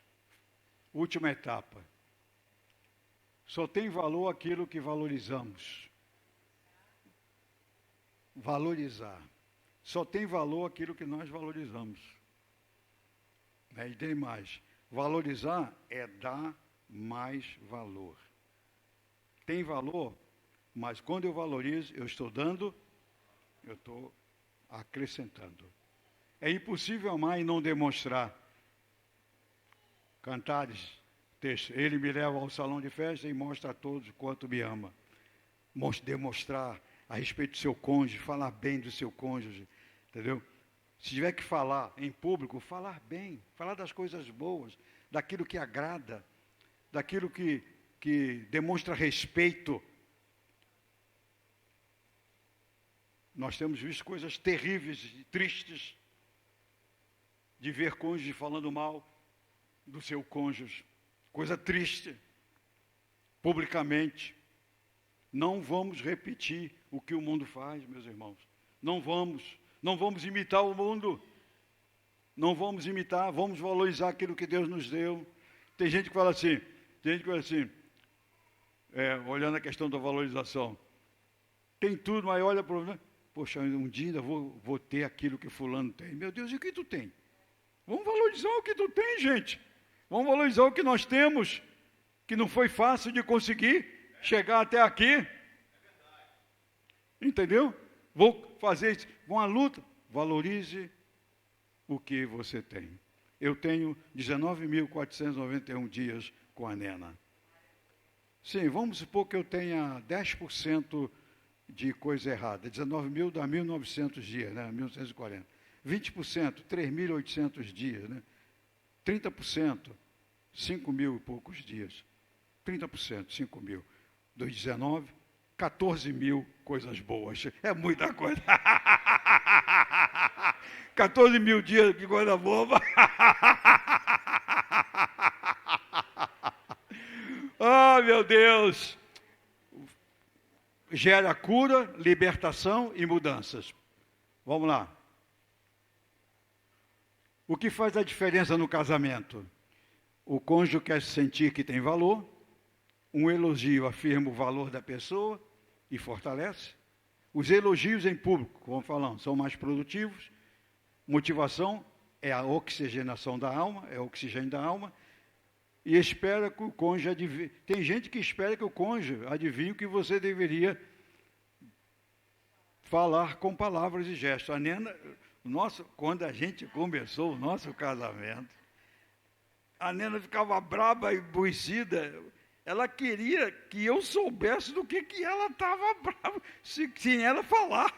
Última etapa. Só tem valor aquilo que valorizamos. Valorizar. Só tem valor aquilo que nós valorizamos. E tem mais. Valorizar é dar mais valor. Tem valor, mas quando eu valorizo, eu estou dando, eu estou acrescentando. É impossível amar e não demonstrar. Cantares, texto. Ele me leva ao salão de festa e mostra a todos quanto me ama. Demonstrar a respeito do seu cônjuge, falar bem do seu cônjuge, entendeu? Se tiver que falar em público, falar bem, falar das coisas boas, daquilo que agrada, daquilo que demonstra respeito. Nós temos visto coisas terríveis e tristes de ver cônjuge falando mal do seu cônjuge. Coisa triste, publicamente. Não vamos repetir o que o mundo faz, meus irmãos. Não vamos imitar o mundo. Não vamos imitar, vamos valorizar aquilo que Deus nos deu. Tem gente que fala assim, olhando a questão da valorização. Tem tudo, mas olha para o... Poxa, um dia ainda vou ter aquilo que fulano tem. Meu Deus, e o que tu tem? Vamos valorizar o que tu tem, gente. Vamos valorizar o que nós temos, que não foi fácil de conseguir chegar até aqui. Entendeu? Vou fazer isso. Uma luta. Valorize o que você tem. Eu tenho 19.491 dias com a Nena. Sim, vamos supor que eu tenha 10% de coisa errada. 19.000 dá 1.900 dias, né? 1.940. 20%, 3.800 dias, né? 30%, 5.000 e poucos dias. 30%, 5.000. 2,19, 14.000 coisas boas. É muita coisa. 14.000 dias de coisa boa. Ah, meu Deus! Gera cura, libertação e mudanças. Vamos lá. O que faz a diferença no casamento? O cônjuge quer sentir que tem valor, um elogio afirma o valor da pessoa e fortalece. Os elogios em público, como falamos, são mais produtivos. Motivação é a oxigenação da alma, é o oxigênio da alma. E espera que o cônjuge adivinhe. Tem gente que espera que o cônjuge adivinhe o que você deveria falar com palavras e gestos. A Nena, quando a gente começou o nosso casamento, a Nena ficava braba e aborrecida. Ela queria que eu soubesse do que ela estava brava, sem ela falar.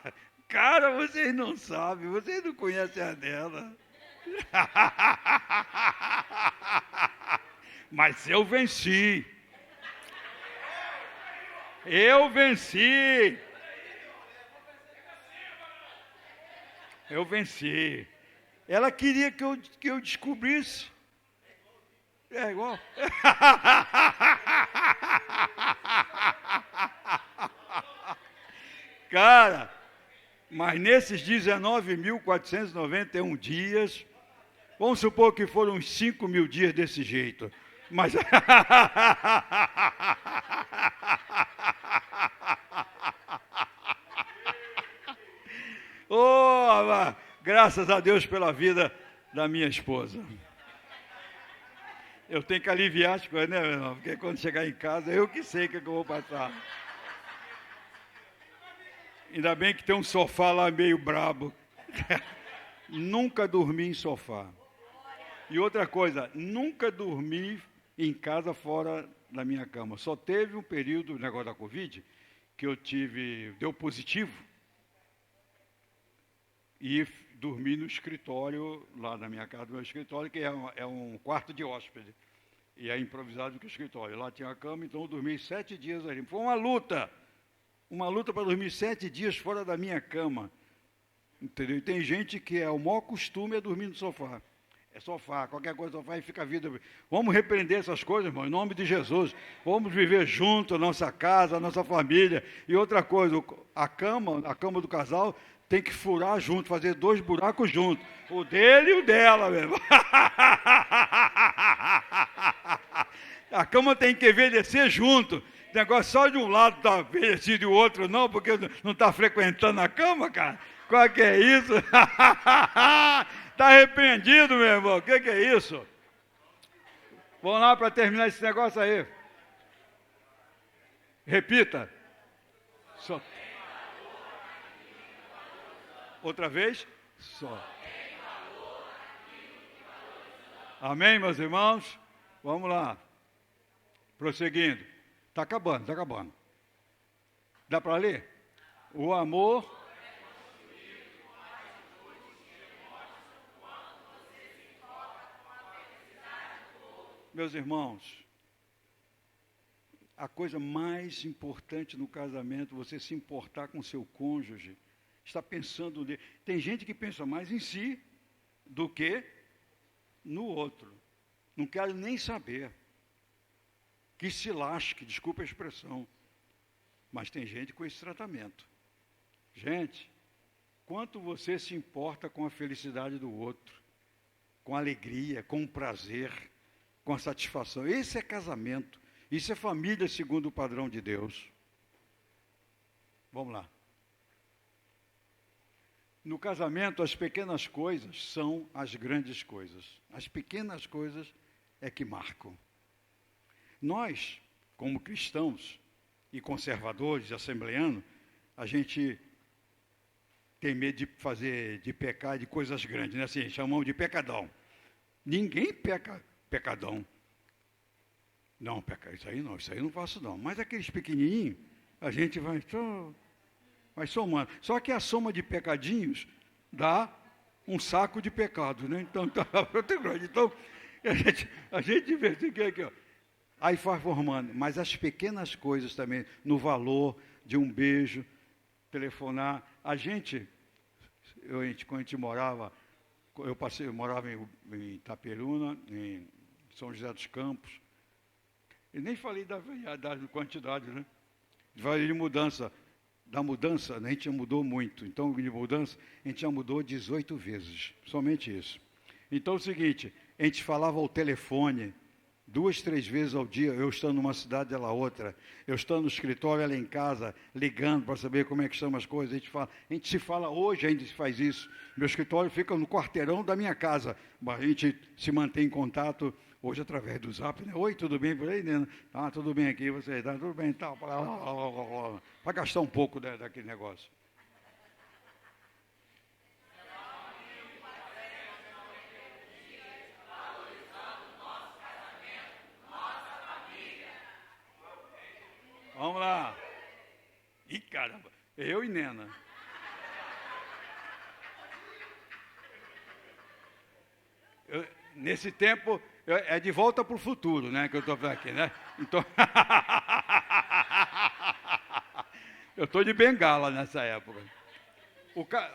Cara, vocês não sabem, vocês não conhecem a Nena. Mas eu venci. Eu venci. Eu venci. Ela queria que eu descobrisse. É igual. Cara, mas nesses 19.491 dias, Vamos supor que foram uns 5.000 dias desse jeito. Mas... oh, graças a Deus pela vida da minha esposa. Eu tenho que aliviar as coisas, né, meu irmão? Porque quando chegar em casa, eu que sei o que eu vou passar. Ainda bem que tem um sofá lá meio brabo. Nunca dormi em sofá. E outra coisa, nunca dormi em casa fora da minha cama. Só teve um período, o negócio da Covid, que eu deu positivo. E dormi no escritório, lá na minha casa, no meu escritório, que é um quarto de hóspede. E é improvisado com o escritório. Lá tinha a cama, então eu dormi 7 dias ali. Foi uma luta para dormir 7 dias fora da minha cama. Entendeu? E tem gente que o maior costume é dormir no sofá. É sofá, qualquer coisa sofá e fica a vida. Vamos repreender essas coisas, irmão, em nome de Jesus. Vamos viver junto, a nossa casa, a nossa família. E outra coisa, a cama do casal tem que furar junto, fazer 2 buracos juntos. O dele e o dela, mesmo. A cama tem que envelhecer junto. O negócio só de um lado está envelhecido e o outro não, porque não está frequentando a cama, cara. Qual que é isso? Está arrependido, meu irmão. O que é isso? Vamos lá para terminar esse negócio aí. Repita. Só. Outra vez? Só. Amém, meus irmãos? Vamos lá. Prosseguindo. Está acabando. Dá para ler? O amor... Meus irmãos, a coisa mais importante no casamento, você se importar com seu cônjuge, está pensando nele. Tem gente que pensa mais em si do que no outro. Não quero nem saber. Que se lasque, desculpa a expressão. Mas tem gente com esse tratamento. Gente, quanto você se importa com a felicidade do outro, com a alegria, com o prazer, com a satisfação. Esse é casamento. Isso é família segundo o padrão de Deus. Vamos lá. No casamento, as pequenas coisas são as grandes coisas. As pequenas coisas é que marcam. Nós, como cristãos e conservadores, assembleanos, a gente tem medo de pecar de coisas grandes, né? Assim, chamamos de pecadão. Ninguém peca pecadão. Não, isso aí eu não faço não. Mas aqueles pequenininhos, a gente vai somando. Só que a soma de pecadinhos dá um saco de pecado, né? Então, a gente vê aqui, ó. Aí vai formando. Mas as pequenas coisas também, no valor de um beijo, telefonar. Quando a gente morava, eu morava em Itaperuna, em São José dos Campos. E nem falei da quantidade, né? Falei de mudança. Da mudança, a gente já mudou muito. Então, de mudança, a gente já mudou 18 vezes. Somente isso. Então, é o seguinte, a gente falava ao telefone 2, 3 vezes ao dia, eu estando numa cidade, ela outra. Eu estando no escritório, ela em casa, ligando para saber como é que estão as coisas. A gente se fala hoje, ainda se faz isso. Meu escritório fica no quarteirão da minha casa. A gente se mantém em contato hoje através do Zap, né? Oi, tudo bem por aí, Nena? Ah, tudo bem aqui, você tá tudo bem, tal, para gastar um pouco daquele negócio. Vamos lá. Ih, caramba, eu e Nena. Nesse tempo, é de volta para o futuro, né, que eu estou aqui, né? Então, eu estou de bengala nessa época.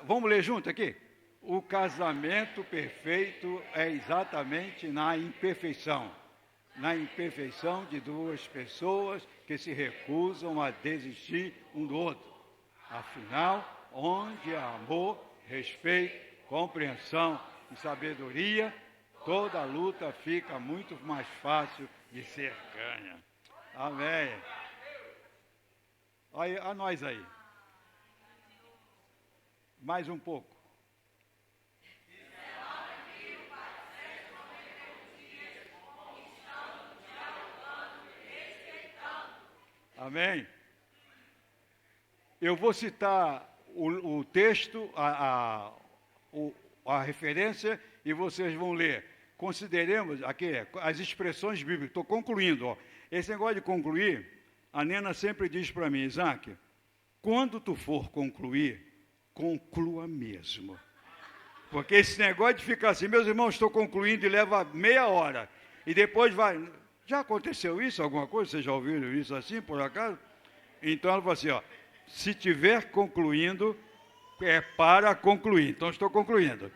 Vamos ler junto aqui? O casamento perfeito é exatamente na imperfeição. Na imperfeição de 2 pessoas que se recusam a desistir um do outro. Afinal, onde há amor, respeito, compreensão e sabedoria, toda luta fica muito mais fácil de ser ganha. Amém. Aí, a nós aí. Mais um pouco. Amém? Eu vou citar o texto, a referência, e vocês vão ler. Consideremos aqui as expressões bíblicas. Estou concluindo. Ó. Esse negócio de concluir, a Nena sempre diz para mim, Isaac, quando tu for concluir, conclua mesmo. Porque esse negócio de ficar assim, meus irmãos, estou concluindo e leva meia hora. E depois vai... Já aconteceu isso, alguma coisa? Vocês já ouviram isso assim, por acaso? Então ela falou assim, ó, se tiver concluindo, é para concluir. Então estou concluindo.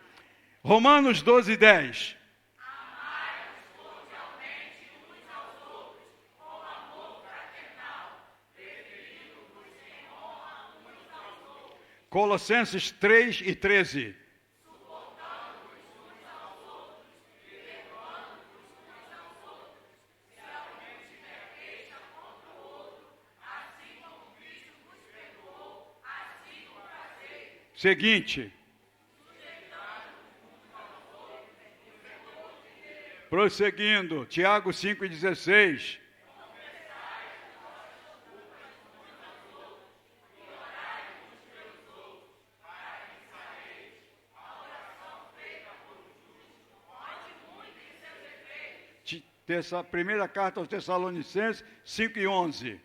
Romanos 12, 10. Amai-vos cordialmente uns aos outros, com amor fraternal, preferindo-vos em honra uns aos outros. Colossenses 3 e 13. Seguinte. Prosseguindo, Tiago 5,16. Essa primeira carta aos Tessalonicenses 5:11.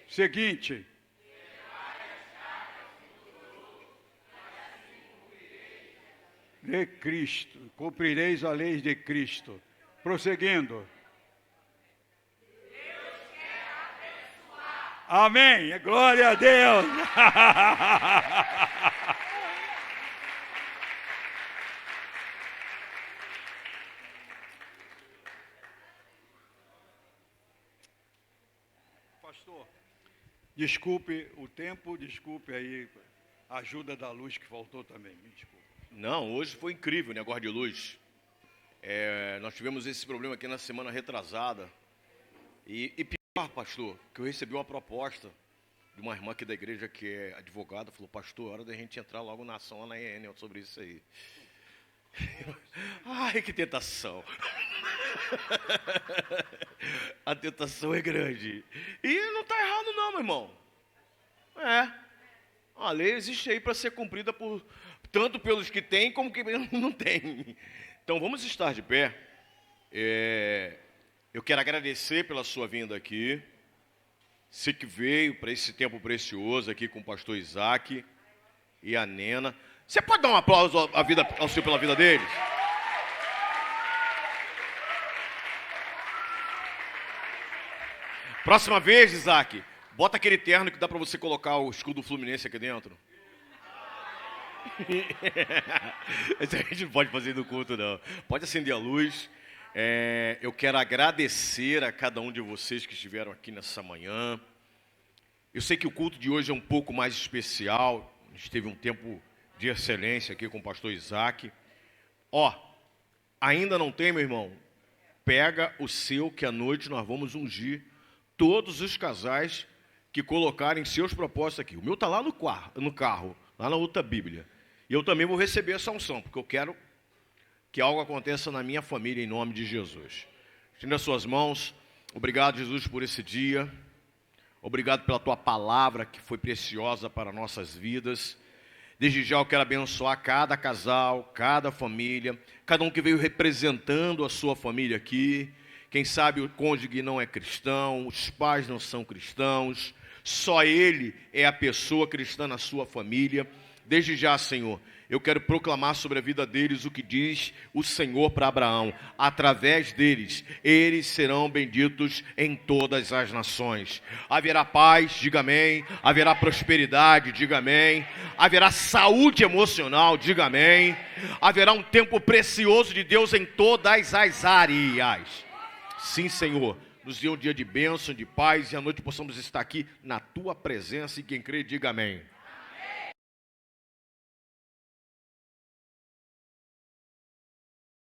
Seguinte. De Cristo, cumprireis a lei de Cristo. Prosseguindo. Deus quer abençoar. Amém. Glória a Deus. Pastor, desculpe o tempo, desculpe aí a ajuda da luz que faltou também, me desculpe. Não, hoje foi incrível o negócio de luz. Nós tivemos esse problema aqui na semana retrasada. E pior, pastor, que eu recebi uma proposta de uma irmã aqui da igreja que é advogada. Falou, pastor, é hora da gente entrar logo na ação lá na EN sobre isso aí. Ai, que tentação. A tentação é grande. E não está errado não, meu irmão. A lei existe aí para ser cumprida tanto pelos que têm como que não têm. Então vamos estar de pé. Eu quero agradecer pela sua vinda aqui. Você que veio para esse tempo precioso aqui com o pastor Isaac e a Nena. Você pode dar um aplauso ao Senhor pela vida deles? Próxima vez, Isaac, bota aquele terno que dá para você colocar o escudo Fluminense aqui dentro. A gente não pode fazer no culto, não. Pode acender a luz. Eu quero agradecer a cada um de vocês que estiveram aqui nessa manhã. Eu sei que o culto de hoje é um pouco mais especial. A gente teve um tempo de excelência aqui com o pastor Isaac. Ainda não tem, meu irmão? Pega o seu, que à noite nós vamos ungir todos os casais que colocarem seus propósitos aqui. O meu está lá no carro, lá na outra Bíblia. E eu também vou receber essa unção, porque eu quero que algo aconteça na minha família, em nome de Jesus. Estenda as suas mãos. Obrigado, Jesus, por esse dia. Obrigado pela tua palavra, que foi preciosa para nossas vidas. Desde já eu quero abençoar cada casal, cada família, cada um que veio representando a sua família aqui. Quem sabe o cônjuge não é cristão, os pais não são cristãos, só ele é a pessoa cristã na sua família. Desde já, Senhor, eu quero proclamar sobre a vida deles o que diz o Senhor para Abraão. Através deles, eles serão benditos em todas as nações. Haverá paz, diga amém. Haverá prosperidade, diga amém. Haverá saúde emocional, diga amém. Haverá um tempo precioso de Deus em todas as áreas. Sim, Senhor, nos dê um dia de bênção, de paz, e à noite possamos estar aqui na tua presença, e quem crê, diga amém.